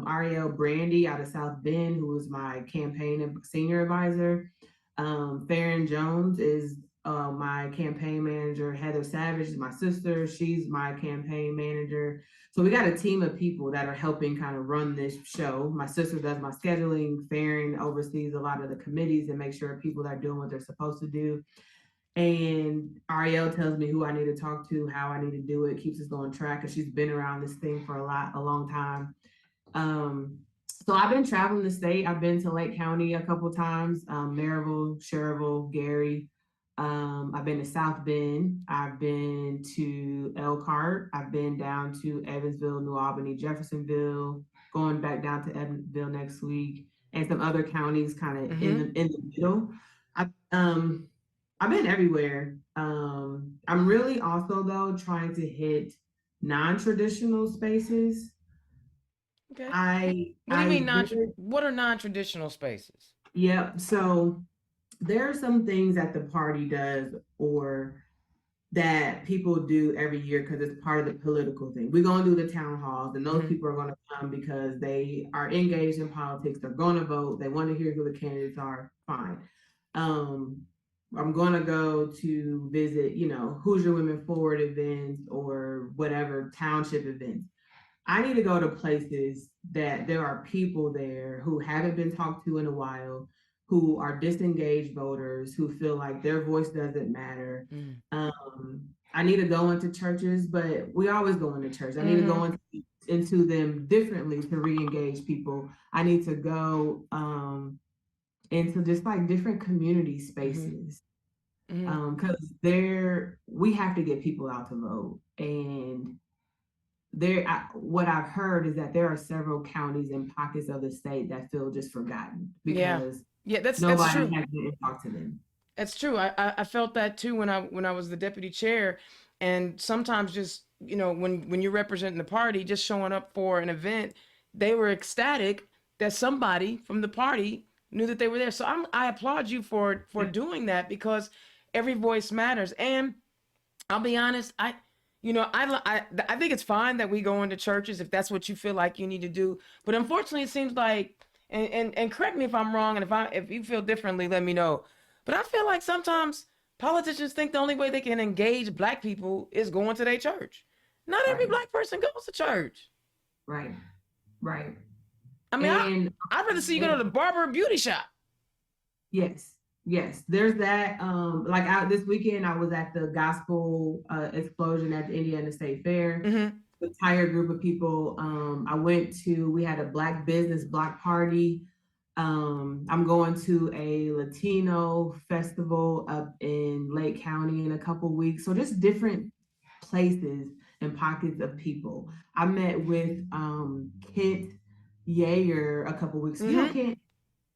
Ariel Brandy out of South Bend, who is my campaign and senior advisor. Farron Jones is my campaign manager. Heather Savage is my sister. She's my campaign manager. So we got a team of people that are helping kind of run this show. My sister does my scheduling. Farron oversees a lot of the committees and makes sure people are doing what they're supposed to do. And Ariel tells me who I need to talk to, how I need to do it, keeps us on track because she's been around this thing for a long time. So I've been traveling the state. I've been to Lake County a couple times, Maryville, Schererville, Gary. I've been to South Bend. I've been to Elkhart. I've been down to Evansville, New Albany, Jeffersonville, going back down to Evansville next week, and some other counties kind of in the middle. I've been everywhere. I'm really also though trying to hit non-traditional spaces. Okay. What do you mean what are non-traditional spaces? Yeah, so there are some things that the party does or that people do every year because it's part of the political thing. We're going to do the town halls, and those people are going to come because they are engaged in politics. They're going to vote. They want to hear who the candidates are. Fine. I'm going to go to visit, Hoosier Women Forward events or whatever township events. I need to go to places that there are people there who haven't been talked to in a while, who are disengaged voters, who feel like their voice doesn't matter. I need to go into churches, but we always go into church. I need to go into them differently to re-engage people. I need to go into just like different community spaces. Because we have to get people out to vote. And what I've heard is that there are several counties and pockets of the state that feel just forgotten because that's nobody true. has been talked to them. That's true. I felt that too when I was the deputy chair, and sometimes just when you're representing the party, just showing up for an event, they were ecstatic that somebody from the party knew that they were there. So I applaud you for doing that because every voice matters. And I'll be honest, I think it's fine that we go into churches if that's what you feel like you need to do. But unfortunately, it seems like, and correct me if I'm wrong, and if you feel differently, let me know. But I feel like sometimes politicians think the only way they can engage Black people is going to their church. Not every Black person goes to church. Right. I mean, I'd rather see you go to the barber or beauty shop. Yes, there's that. This weekend, I was at the gospel explosion at the Indiana State Fair. The entire group of people. We had a Black business block party. I'm going to a Latino festival up in Lake County in a couple weeks. So just different places and pockets of people. I met with Kent Yeager a couple weeks ago. Kent,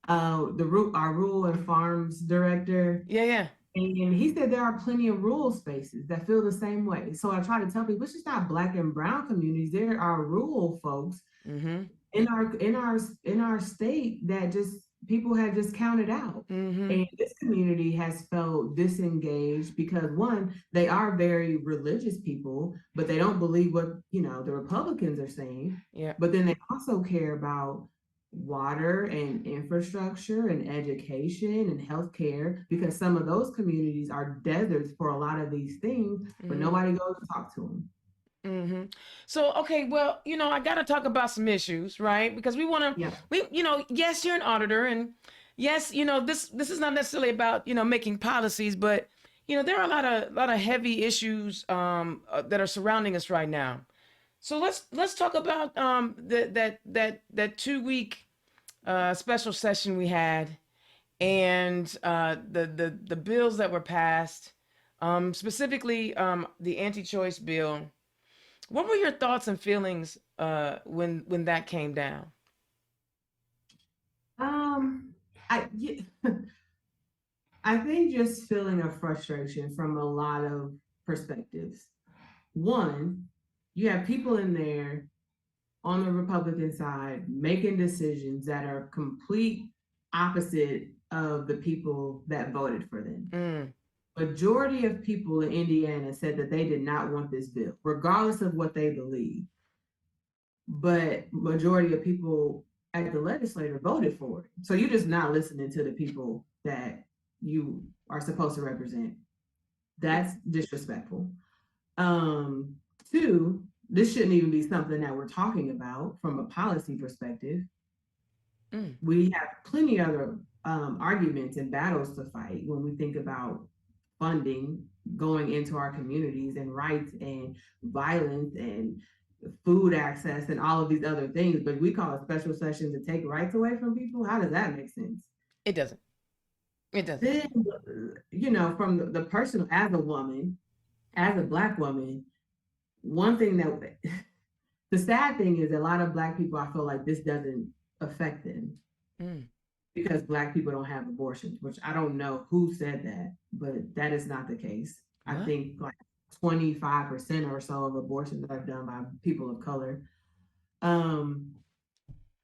our rural and farms director. Yeah. And he said there are plenty of rural spaces that feel the same way. So I try to tell people it's just not Black and brown communities. There are rural folks Mm-hmm. in our state that just people have just counted out. Mm-hmm. And this community has felt disengaged because one, they are very religious people, but they don't believe what the Republicans are saying. Yeah. But then they also care about water and infrastructure and education and healthcare because some of those communities are deserts for a lot of these things, but Mm-hmm. nobody goes to talk to them. Mm-hmm. So, okay, well, I got to talk about some issues, right? Because Yeah. yes, you're an auditor, and yes, this is not necessarily about, making policies, but there are a lot of heavy issues that are surrounding us right now. So let's talk about that 2 week special session we had, and the bills that were passed, specifically the anti-choice bill. What were your thoughts and feelings when that came down? Um, I yeah, I think just feeling a frustration from a lot of perspectives. One, you have people in there on the Republican side making decisions that are complete opposite of the people that voted for them. Mm, Majority of people in Indiana said that they did not want this bill, regardless of what they believe. But majority of people at the legislature voted for it. So you're just not listening to the people that you are supposed to represent. That's disrespectful. Um, Two, this shouldn't even be something that we're talking about from a policy perspective. mm, We have plenty other arguments and battles to fight when we think about funding going into our communities and rights and violence and food access and all of these other things. But we call it special sessions to take rights away from people. How does that make sense? it doesn't. It doesn't. Then, from the personal, as a woman, as a Black woman, one thing that the sad thing is a lot of Black people, I feel like this doesn't affect them Mm, because Black people don't have abortions, which I don't know who said that, but that is not the case. I what? think like 25% or so of abortions are done by people of color. Um,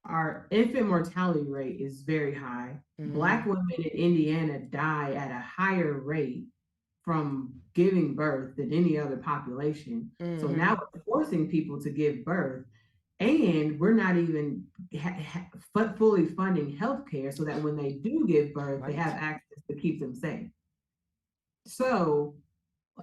our infant mortality rate is very high. Black Mm, women in Indiana die at a higher rate from giving birth than any other population. So mm-hmm. now we're forcing people to give birth, and we're not even fully funding healthcare so that when they do give birth, they Right. have access to keep them safe. So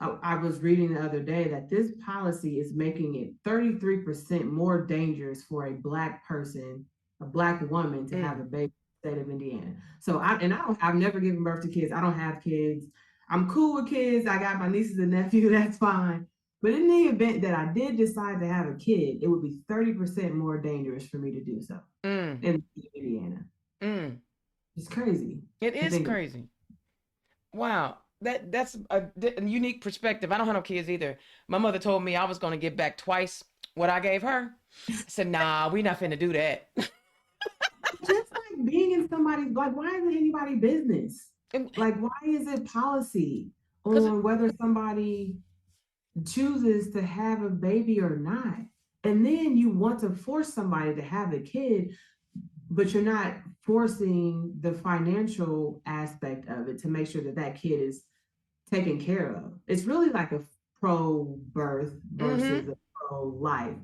I was reading the other day that this policy is making it 33% more dangerous for a Black person, a Black woman, to have a Mm, baby in the state of Indiana. So I've never given birth to kids. I don't have kids. I'm cool with kids. I got my nieces and nephew. That's fine. But in the event that I did decide to have a kid, it would be 30% more dangerous for me to do so mm, in Indiana. mm. It's crazy It to is think. crazy. Wow. That's a unique perspective. I don't have no kids either. My mother told me I was going to give back twice what I gave her. I said, nah, we not finna do that. Just like being in somebody's, like, why is it anybody business? Like, why is it policy Because on whether somebody chooses to have a baby or not? And then you want to force somebody to have a kid, but you're not forcing the financial aspect of it to make sure that that kid is taken care of. It's really like a pro birth mm-hmm, versus a pro life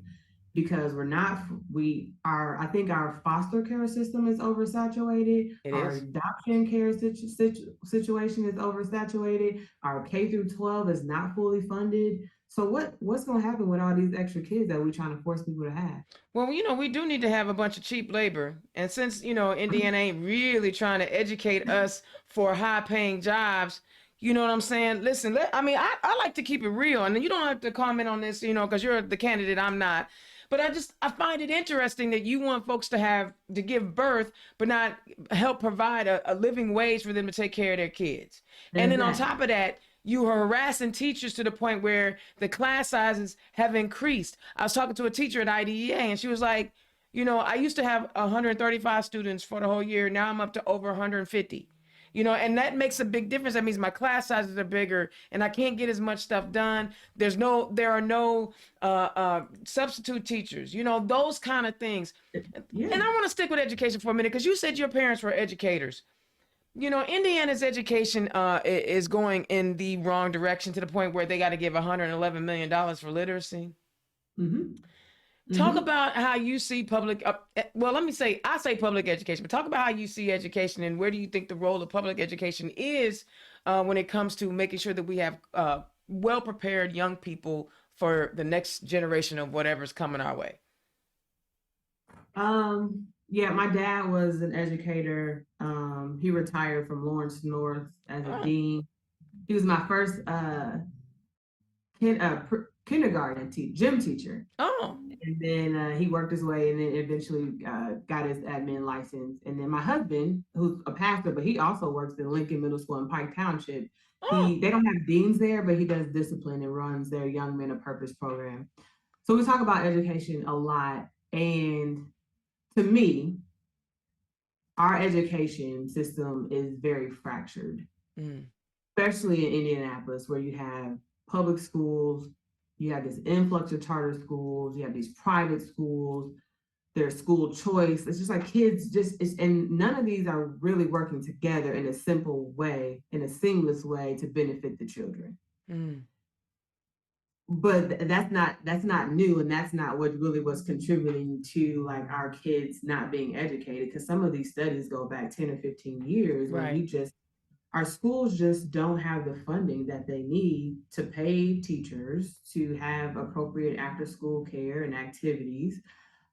because I think our foster care system is oversaturated. it Our is. adoption care situation is oversaturated. Our K through 12 is not fully funded. So what's going to happen with all these extra kids that we're trying to force people to have? Well, we do need to have a bunch of cheap labor. And since, Indiana ain't really trying to educate us for high paying jobs, you know what I'm saying? Listen, I like to keep it real. And you don't have to comment on this, because you're the candidate, I'm not. But I find it interesting that you want folks to give birth, but not help provide a living wage for them to take care of their kids. And then on Exactly. top of that, you are harassing teachers to the point where the class sizes have increased. I was talking to a teacher at IDEA and she was like, I used to have 135 students for the whole year. Now I'm up to over 150. You know, and that makes a big difference. That means my class sizes are bigger and I can't get as much stuff done. There are no substitute teachers, you know, those kind of things. Yeah. And I want to stick with education for a minute because you said your parents were educators. You know, Indiana's education is going in the wrong direction to the point where they got to give $111 million for literacy. Mm-hmm. Talk about how you see public, well, I say public education, but talk about how you see education and where do you think the role of public education is when it comes to making sure that we have well-prepared young people for the next generation of whatever's coming our way. Yeah, my dad was an educator. He retired from Lawrence North as a dean. He was my first kindergarten gym teacher. Oh. And then he worked his way and then eventually got his admin license. And then my husband, who's a pastor, but he also works in Lincoln Middle School in Pike Township. They don't have deans there, but he does discipline and runs their Young Men of Purpose program. So we talk about education a lot. And to me, our education system is very fractured, especially in Indianapolis, where you have public schools, you have this influx of charter schools, you have these private schools, there's school choice. It's just like kids and none of these are really working together in a simple way, in a seamless way to benefit the children. But that's not new, and that's not what really was contributing to like our kids not being educated, because some of these studies go back 10 or 15 years when our schools just don't have the funding that they need to pay teachers to have appropriate after school care and activities.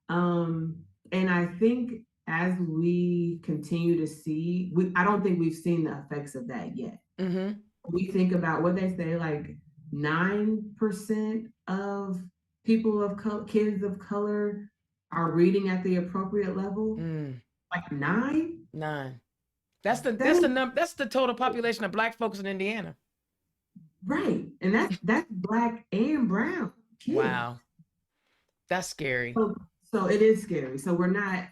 And I think as we continue to see, I don't think we've seen the effects of that yet. We think about what they say, like 9% of people of kids of color are reading at the appropriate level. Like 9. That's the total population of Black folks in Indiana. Right, and that's Black and brown kids. Wow, that's scary. So it is scary. So we're not.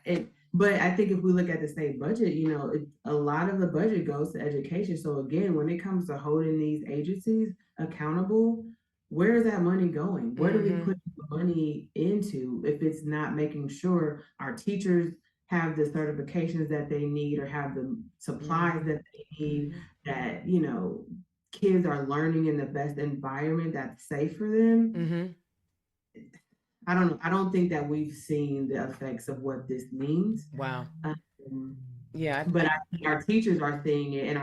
But I think if we look at the state budget, you know, a lot of the budget goes to education. So again, when it comes to holding these agencies accountable, where is that money going? Where do we put the money into if it's not making sure our teachers have the certifications that they need or have the supplies that they need, that, you know, kids are learning in the best environment that's safe for them? I don't know. I don't think that we've seen the effects of what this means. Wow. But I think our teachers are seeing it, and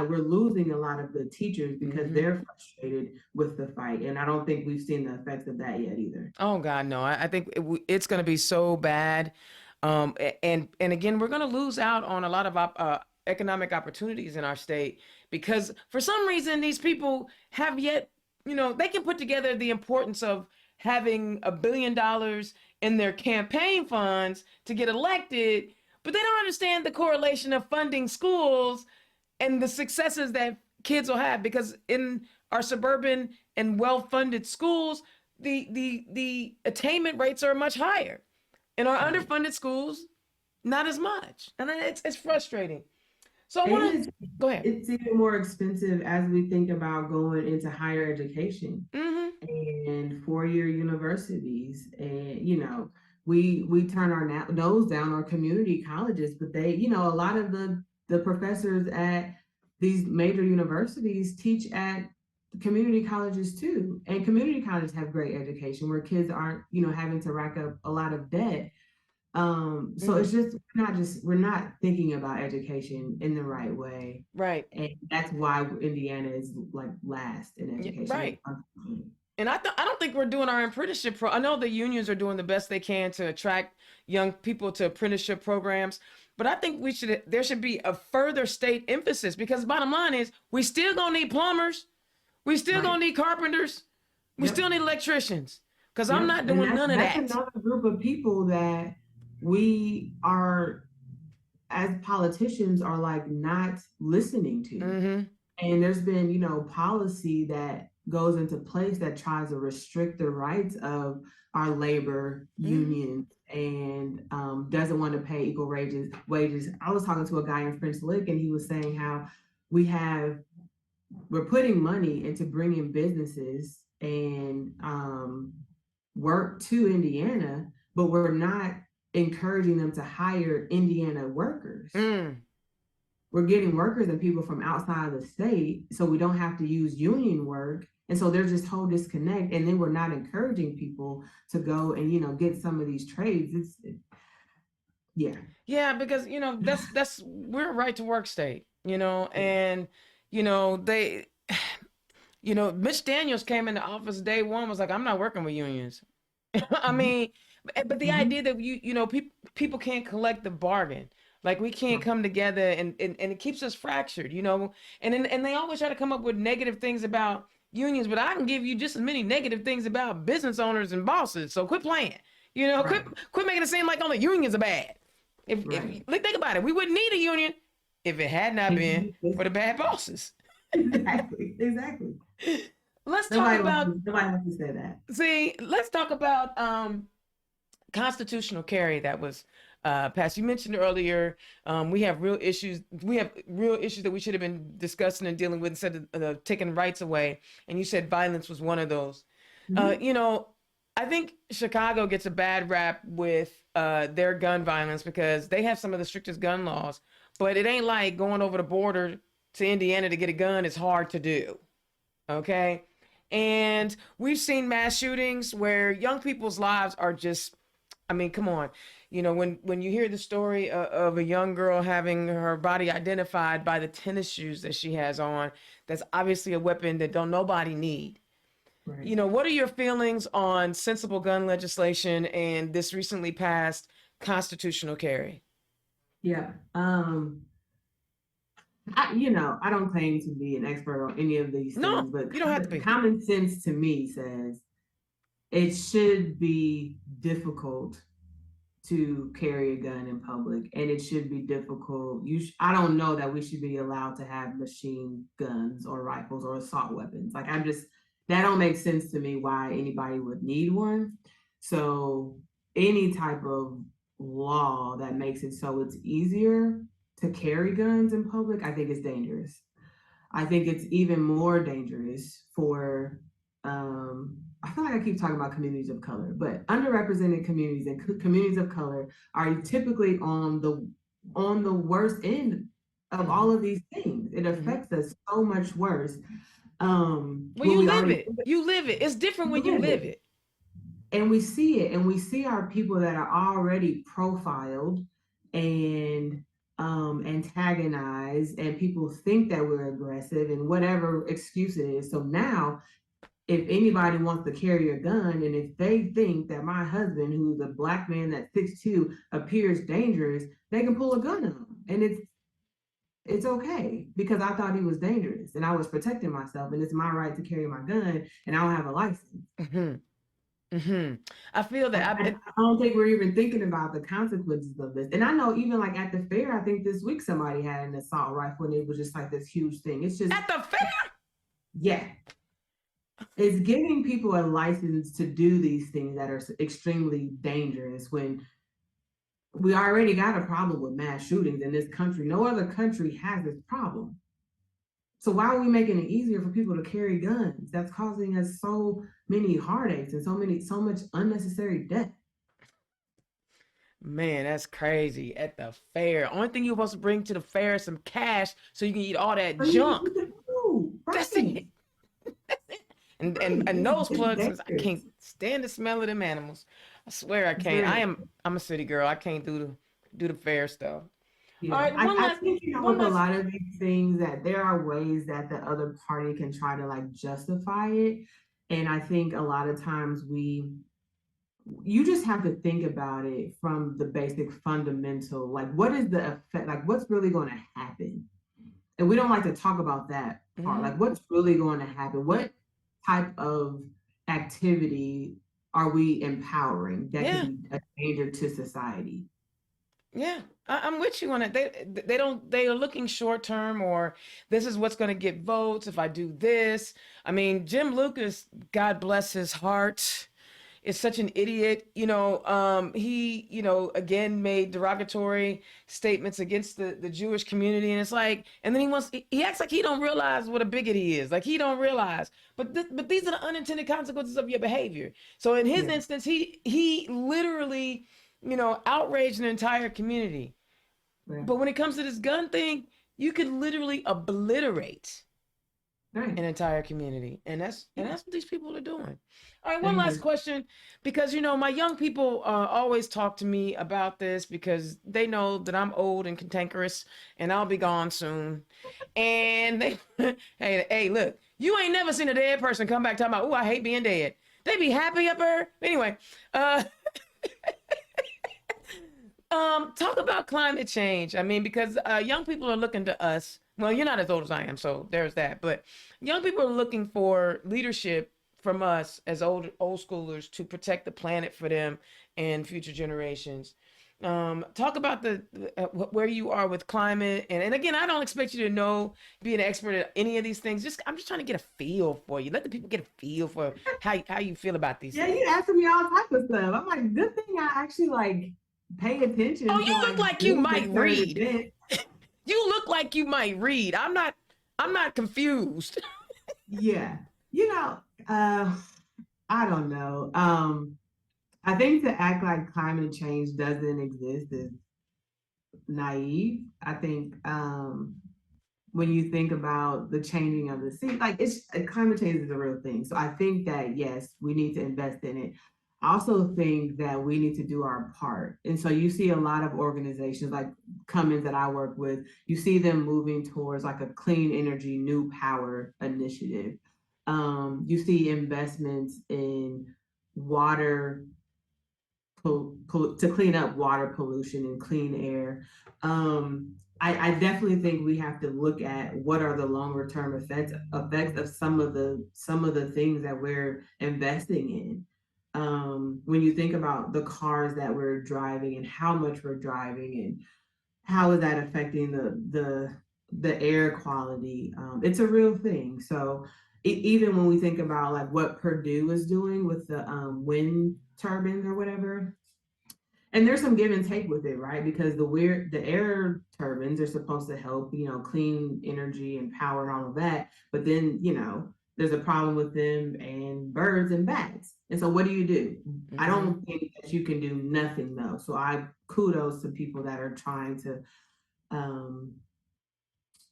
we're losing a lot of good teachers because they're frustrated with the fight. And I don't think we've seen the effects of that yet either. Oh God, no. I think it's going to be so bad. And again, we're going to lose out on a lot of economic opportunities in our state because for some reason these people have yet, you know, they can put together the importance of having $1 billion in their campaign funds to get elected, but they don't understand the correlation of funding schools and the successes that kids will have, because in our suburban and well-funded schools, the attainment rates are much higher. In our underfunded schools, not as much. And it's frustrating. So I want to go ahead. It's even more expensive as we think about going into higher education and four-year universities. And, you know, we turn our nose down on community colleges, but they, you know, a lot of the professors at these major universities teach at community colleges too. And community colleges have great education where kids aren't, you know, having to rack up a lot of debt. So it's just we're not thinking about education in the right way. Right. And that's why Indiana is like last in education. Right. And I don't think we're doing our apprenticeship I know the unions are doing the best they can to attract young people to apprenticeship programs, but I think there should be a further state emphasis, because bottom line is we still gonna need plumbers. We still gonna need carpenters. We still need electricians, because I'm not doing none of that. That's another group of people that we are, as politicians, are like not listening to. And there's been, you know, policy that goes into place that tries to restrict the rights of our labor unions and doesn't want to pay equal wages. I was talking to a guy in French Lick, and he was saying how we're putting money into bringing businesses and work to Indiana, but we're not encouraging them to hire Indiana workers. We're getting workers and people from outside of the state, so we don't have to use union work. And so there's this whole disconnect, and then we're not encouraging people to go and, get some of these trades. Yeah, because, we're a right to work state, and, they, Mitch Daniels came into office day one, was like, I'm not working with unions. I mean, but the idea that people can't collect the bargain. Like, we can't come together, and it keeps us fractured, and they always try to come up with negative things about unions, but I can give you just as many negative things about business owners and bosses. So quit playing, quit making it seem like only unions are bad. If think about it, we wouldn't need a union if it had not been for the bad bosses. Exactly. Let's talk about, nobody wants to say that. See, let's talk about constitutional carry that was passed. You mentioned earlier, we have real issues. We have real issues that we should have been discussing and dealing with instead of taking rights away. And you said violence was one of those. I think Chicago gets a bad rap with their gun violence because they have some of the strictest gun laws, but it ain't like going over the border to Indiana to get a gun is hard to do. Okay. And we've seen mass shootings where young people's lives are just, I mean, come on. When you hear the story of a young girl having her body identified by the tennis shoes that she has on, that's obviously a weapon that don't nobody need. Right. What are your feelings on sensible gun legislation and this recently passed constitutional carry? Yeah. I don't claim to be an expert on any of these things, but you don't have to be. Common sense to me says it should be difficult to carry a gun in public, and it should be difficult. I don't know that we should be allowed to have machine guns or rifles or assault weapons. Like, that don't make sense to me why anybody would need one. So any type of law that makes it so it's easier to carry guns in public, I think is dangerous. I think it's even more dangerous for, I feel like I keep talking about communities of color, but underrepresented communities and communities of color are typically on the worst end of all of these things. It affects us so much worse. You live it. You live it. It's different when you live it. And we see it, and we see our people that are already profiled and antagonized, and people think that we're aggressive and whatever excuse it is. So now, if anybody wants to carry a gun, and if they think that my husband, who's a Black man that's 6'2", appears dangerous, they can pull a gun on him. And it's okay, because I thought he was dangerous and I was protecting myself, and it's my right to carry my gun, and I don't have a license. I feel that I don't think we're even thinking about the consequences of this. And I know even like at the fair, I think this week somebody had an assault rifle, and it was just like this huge thing. It's just at the fair. Yeah. It's giving people a license to do these things that are extremely dangerous when we already got a problem with mass shootings in this country. No other country has this problem. So why are we making it easier for people to carry guns? That's causing us so many heartaches and so much unnecessary death. Man, that's crazy. At the fair, only thing you're supposed to bring to the fair is some cash so you can eat all that junk. That's it. That's it. And nose plugs. I can't stand the smell of them animals. I swear I can't. I'm a city girl. I can't do the fair stuff. Yeah. All right, I think with a lot of these things that there are ways that the other party can try to like justify it. And I think a lot of times you just have to think about it from the basic fundamental, like what is the effect, like what's really going to happen? And we don't like to talk about that part, like what's really going to happen? What type of activity are we empowering that can be a danger to society? Yeah, I'm with you on it. They are looking short term, or this is what's going to get votes if I do this. I mean, Jim Lucas, God bless his heart, is such an idiot. He, again made derogatory statements against the Jewish community, and it's like, and then he acts like he don't realize what a bigot he is. Like he don't realize, but these are the unintended consequences of your behavior. So in his instance, he literally, outraged an entire community. Yeah. But when it comes to this gun thing, you could literally obliterate an entire community, and that's what these people are doing. All right, one last question, because my young people always talk to me about this because they know that I'm old and cantankerous and I'll be gone soon. And they, hey, look, you ain't never seen a dead person come back talking about, oh, I hate being dead. They be happy up there. Anyway, talk about climate change. I mean, because young people are looking to us. Well, you're not as old as I am, so there's that. But young people are looking for leadership from us as old schoolers to protect the planet for them and future generations. Talk about where you are with climate, and again, I don't expect you to be an expert at any of these things. I'm just trying to get a feel for you. Let the people get a feel for how you feel about these things. Yeah, you asking me all type of stuff. I'm like, good thing I actually pay attention. Oh, you look like you might read. You look like you might read. I'm not confused. Yeah. I don't know. I think to act like climate change doesn't exist is naive. I think when you think about the changing of the sea, climate change is a real thing. So I think that, yes, we need to invest in it. I also think that we need to do our part. And so you see a lot of organizations like Cummins that I work with, you see them moving towards a clean energy, new power initiative. You see investments in water to clean up water pollution and clean air. I definitely think we have to look at what are the longer term effects of some of the things that we're investing in. When you think about the cars that we're driving and how much we're driving and how is that affecting the air quality, it's a real thing. So even when we think about what Purdue is doing with the wind turbines or whatever, and there's some give and take with it, right? Because the air turbines are supposed to help, clean energy and power and all of that. But then, there's a problem with them and birds and bats. And so what do? Mm-hmm. I don't think that you can do nothing though. So I kudos to people that are trying to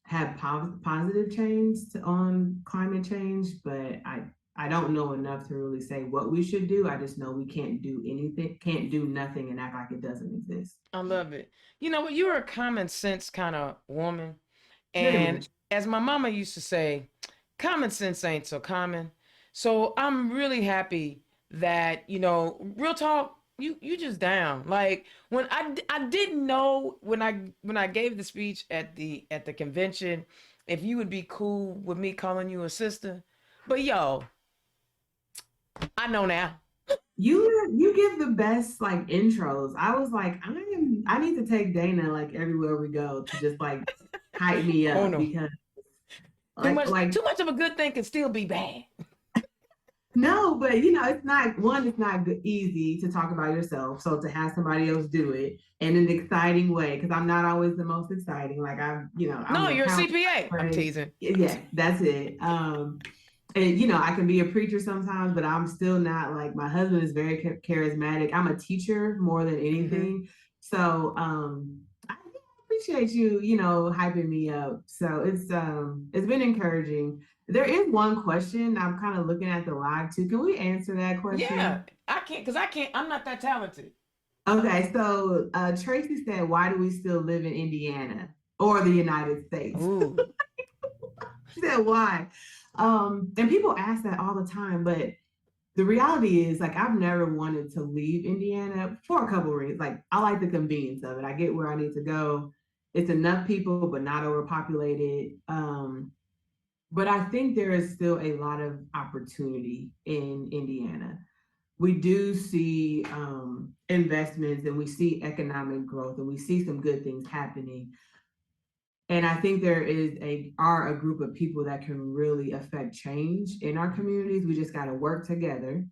have positive change on climate change, but I don't know enough to really say what we should do. I just know we can't do nothing and act like it doesn't exist. I love it. You're a common sense kind of woman. And as my mama used to say, common sense ain't so common. So I'm really happy that, real talk, you just down. Like when I didn't know when I gave the speech at the convention, if you would be cool with me calling you a sister. But I know now. You give the best intros. I was like, I need to take Dana everywhere we go to just hype me up. Oh, no. Because too much of a good thing can still be bad. No, but it's not easy to talk about yourself. So to have somebody else do it in an exciting way, because I'm not always the most exciting. I'm no, you're a CPA. I'm teasing. Yeah, that's it. And I can be a preacher sometimes, but I'm still not my husband is very charismatic. I'm a teacher more than anything. Mm-hmm. So I appreciate you, hyping me up. So it's been encouraging. There is one question. I'm kind of looking at the live too. Can we answer that question? Yeah, I can't because I'm not that talented. Okay, so Tracy said, why do we still live in Indiana or the United States? She said, why? And people ask that all the time, but the reality is I've never wanted to leave Indiana for a couple of reasons. I like the convenience of it. I get where I need to go. It's enough people, but not overpopulated. But I think there is still a lot of opportunity in Indiana. We do see investments and we see economic growth and we see some good things happening. And I think there are a group of people that can really affect change in our communities. We just got to work together.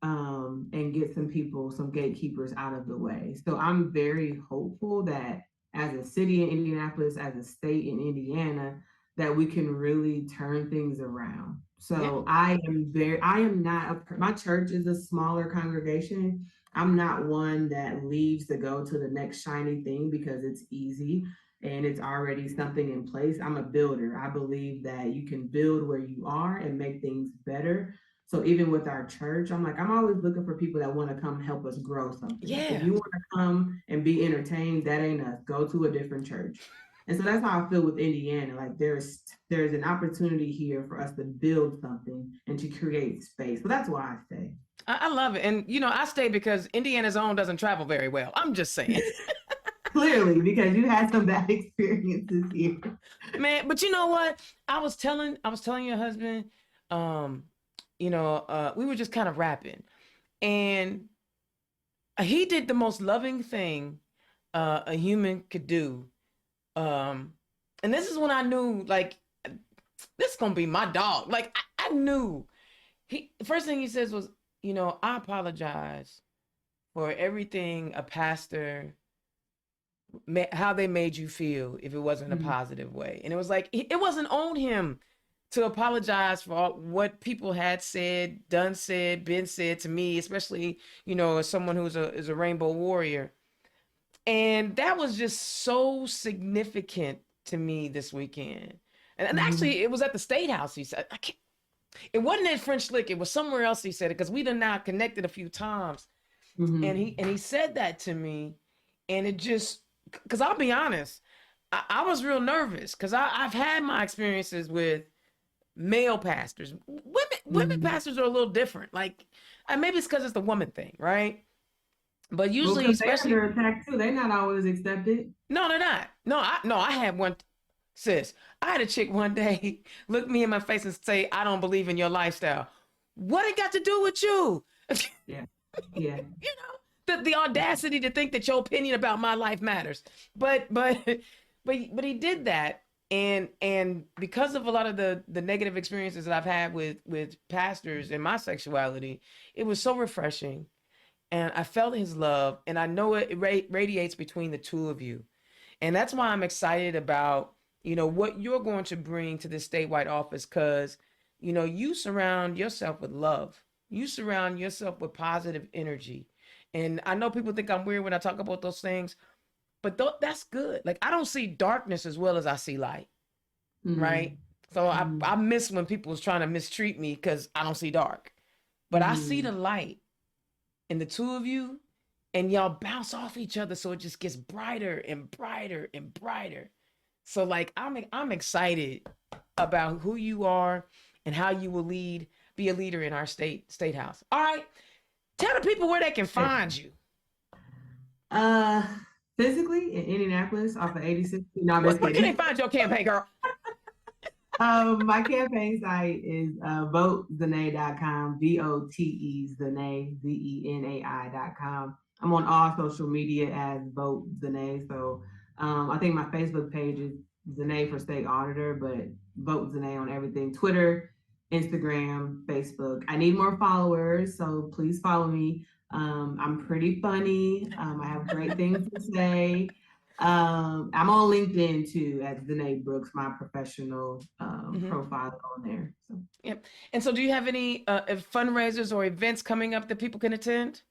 and get some people, some gatekeepers out of the way. So I'm very hopeful that as a city in Indianapolis, as a state in Indiana, that we can really turn things around. So I am not, my church is a smaller congregation. I'm not one that leaves to go to the next shiny thing because it's easy and it's already something in place. I'm a builder. I believe that you can build where you are and make things better. So even with our church, I'm like, I'm always looking for people that want to come help us grow something. Yeah. If you want to come and be entertained, that ain't us. Go to a different church. And so that's how I feel with Indiana. Like there's an opportunity here for us to build something and to create space. So that's why I stay. I love it. And, I stay because Indiana's own doesn't travel very well. I'm just saying. Clearly, because you had some bad experiences here. Man, but you know what? I was telling your husband, we were just kind of rapping. And he did the most loving thing a human could do. And this is when I knew, like, this is going to be my dog. Like, I knew. The first thing he says was, I apologize for everything a pastor, how they made you feel if it wasn't a positive way. And it was like, it wasn't on him to apologize for all, what people had said, been said to me, especially, as someone who's is a rainbow warrior. And that was just so significant to me this weekend. And actually, it was at the State House, he said. It wasn't at French Lick. It was somewhere else he said it, because we done now connected a few times. And he said that to me. And it just, because I'll be honest, I was real nervous, because I've had my experiences with male pastors. Women pastors are a little different. Like, and maybe it's because it's the woman thing, right? But usually, especially, they're attacked too. They're not always accepted. No, they're not. No, I had one, sis. I had a chick one day look me in my face and say, "I don't believe in your lifestyle." What it got to do with you? Yeah. The audacity to think that your opinion about my life matters. But he did that, and because of a lot of the negative experiences that I've had with pastors and my sexuality, it was so refreshing. And I felt his love, and I know it radiates between the two of you. And that's why I'm excited about, what you're going to bring to this statewide office, because, you surround yourself with love. You surround yourself with positive energy. And I know people think I'm weird when I talk about those things, but that's good. Like, I don't see darkness as well as I see light, right? So I miss when people was trying to mistreat me because I don't see dark. But I see the light in the two of you, and y'all bounce off each other, so it just gets brighter and brighter and brighter. So, like, I'm excited about who you are and how you will be a leader in our state house. All right, tell the people where they can find you. Physically in Indianapolis off of 86. Where can they find your campaign, girl? My campaign site is votezenai.com, VOTE ZeNai, ZENAI.com. I'm on all social media as Vote ZeNai. So I think my Facebook page is ZeNai for State Auditor, but Vote ZeNai on everything: Twitter, Instagram, Facebook. I need more followers, so please follow me. I'm pretty funny. I have great things to say. I'm on LinkedIn too at ZeNai Brooks, my professional profile on there. So. Yep. And so, do you have any fundraisers or events coming up that people can attend?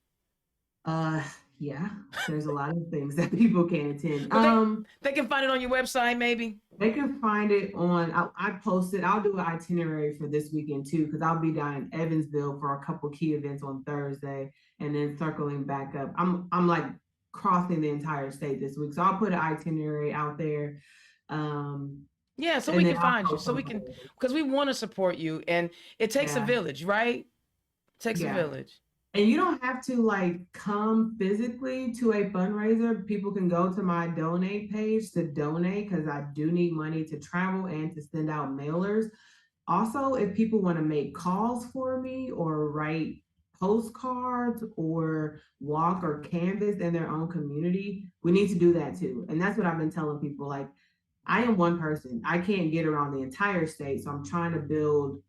Yeah, there's a lot of things that people can attend. Well, they can find it on your website, maybe. They can find it on. I posted. I'll do an itinerary for this weekend too, because I'll be down in Evansville for a couple key events on Thursday, and then circling back up. I'm like crossing the entire state this week, so I'll put an itinerary out there. Yeah, so we can find you, so we can, because we want to support you, and it takes a village, right? It takes a village. And you don't have to like come physically to a fundraiser. People can go to my donate page to donate, because I do need money to travel and to send out mailers. Also, if people want to make calls for me or write postcards or walk or canvas in their own community, we need to do that too. And that's what I've been telling people. Like, I am one person. I can't get around the entire state. So I'm trying to build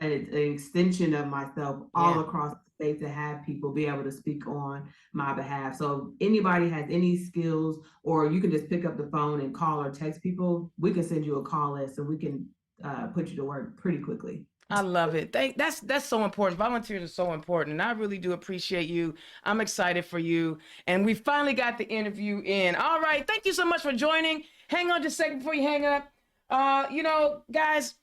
an extension of myself all across the state to have people be able to speak on my behalf. So anybody has any skills, or you can just pick up the phone and call or text people, we can send you a call list and we can put you to work pretty quickly. I love it. That's so important. Volunteers are so important. And I really do appreciate you. I'm excited for you. And we finally got the interview in. All right. Thank you so much for joining. Hang on just a second before you hang up. Guys,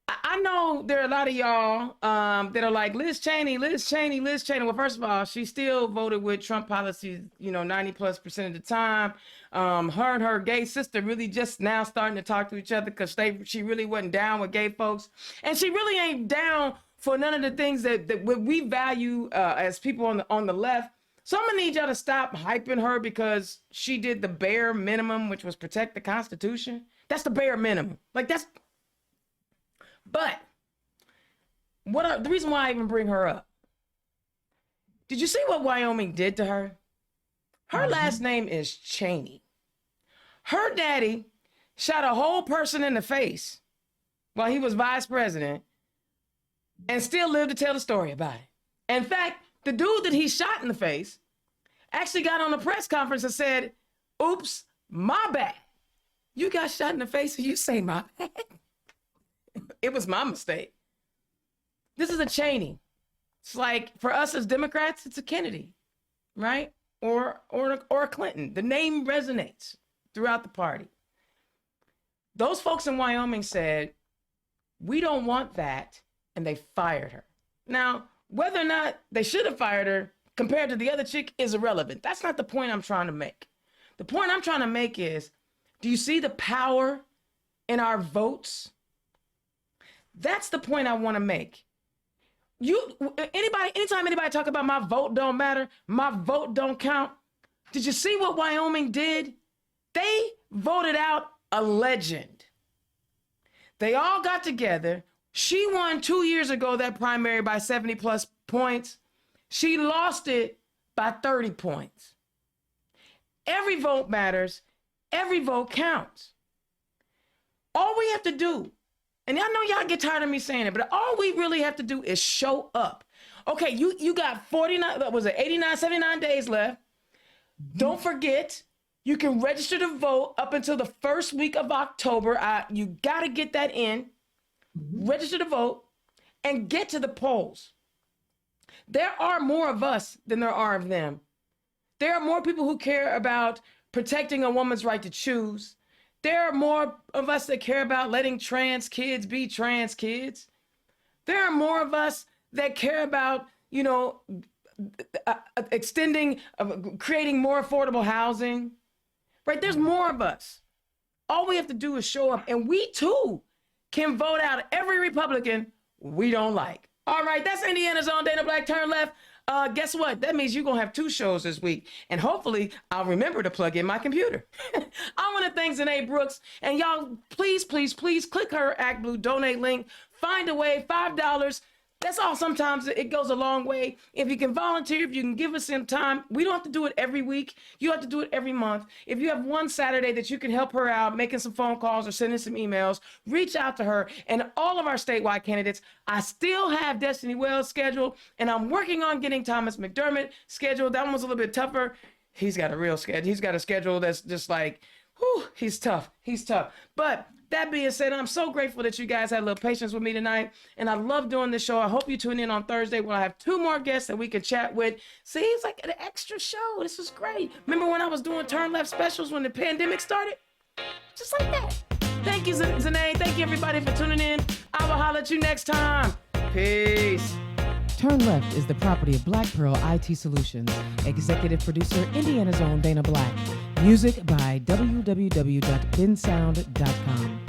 I know there are a lot of y'all that are like, Liz Cheney. Well, first of all, she still voted with Trump policies, 90+% of the time. Her and her gay sister really just now starting to talk to each other because she really wasn't down with gay folks. And she really ain't down for none of the things that we value as people on the left. So I'm gonna need y'all to stop hyping her because she did the bare minimum, which was protect the Constitution. That's the bare minimum. But the reason why I even bring her up, did you see what Wyoming did to her? Her last name is Cheney. Her daddy shot a whole person in the face while he was vice president and still lived to tell the story about it. In fact, the dude that he shot in the face actually got on a press conference and said, oops, my bad. You got shot in the face and you say my bad? It was my mistake. This is a Cheney. It's like, for us as Democrats, it's a Kennedy, right? Or a Clinton. The name resonates throughout the party. Those folks in Wyoming said, we don't want that, and they fired her. Now, whether or not they should have fired her compared to the other chick is irrelevant. That's not the point I'm trying to make. The point I'm trying to make is, do you see the power in our votes? That's the point I want to make. Anytime anybody talk about my vote don't matter, my vote don't count. Did you see what Wyoming did? They voted out a legend. They all got together. She won 2 years ago that primary by 70+ points. She lost it by 30 points. Every vote matters. Every vote counts. All we have to do, and I know y'all get tired of me saying it, but all we really have to do is show up. Okay, you got 79 days left. Don't forget, you can register to vote up until the first week of October. You got to get that in. Register to vote and get to the polls. There are more of us than there are of them. There are more people who care about protecting a woman's right to choose. There are more of us that care about letting trans kids be trans kids. There are more of us that care about, creating more affordable housing, right? There's more of us. All we have to do is show up, and we too can vote out every Republican we don't like. All right, that's Indiana's own Dana Black Turn Left. Guess what? That means you're going to have 2 shows this week. And hopefully I'll remember to plug in my computer. I want to thank ZeNai Brooks. And y'all, please, please, please click her Act Blue donate link. Find a way, $5. That's all. Sometimes it goes a long way. If you can volunteer, if you can give us some time, we don't have to do it every week. You have to do it every month. If you have one Saturday that you can help her out, making some phone calls or sending some emails, reach out to her and all of our statewide candidates. I still have Destiny Wells scheduled, and I'm working on getting Thomas McDermott scheduled. That one was a little bit tougher. He's got a real schedule. He's got a schedule that's just like, whew, he's tough. But that being said, I'm so grateful that you guys had a little patience with me tonight. And I love doing this show. I hope you tune in on Thursday when I have 2 more guests that we can chat with. See, it's like an extra show. This was great. Remember when I was doing Turn Left specials when the pandemic started? Just like that. Thank you, ZeNai. Thank you, everybody, for tuning in. I will holler at you next time. Peace. Turn Left is the property of Black Pearl IT Solutions. Executive producer, Indiana's own Dana Black. Music by www.bensound.com.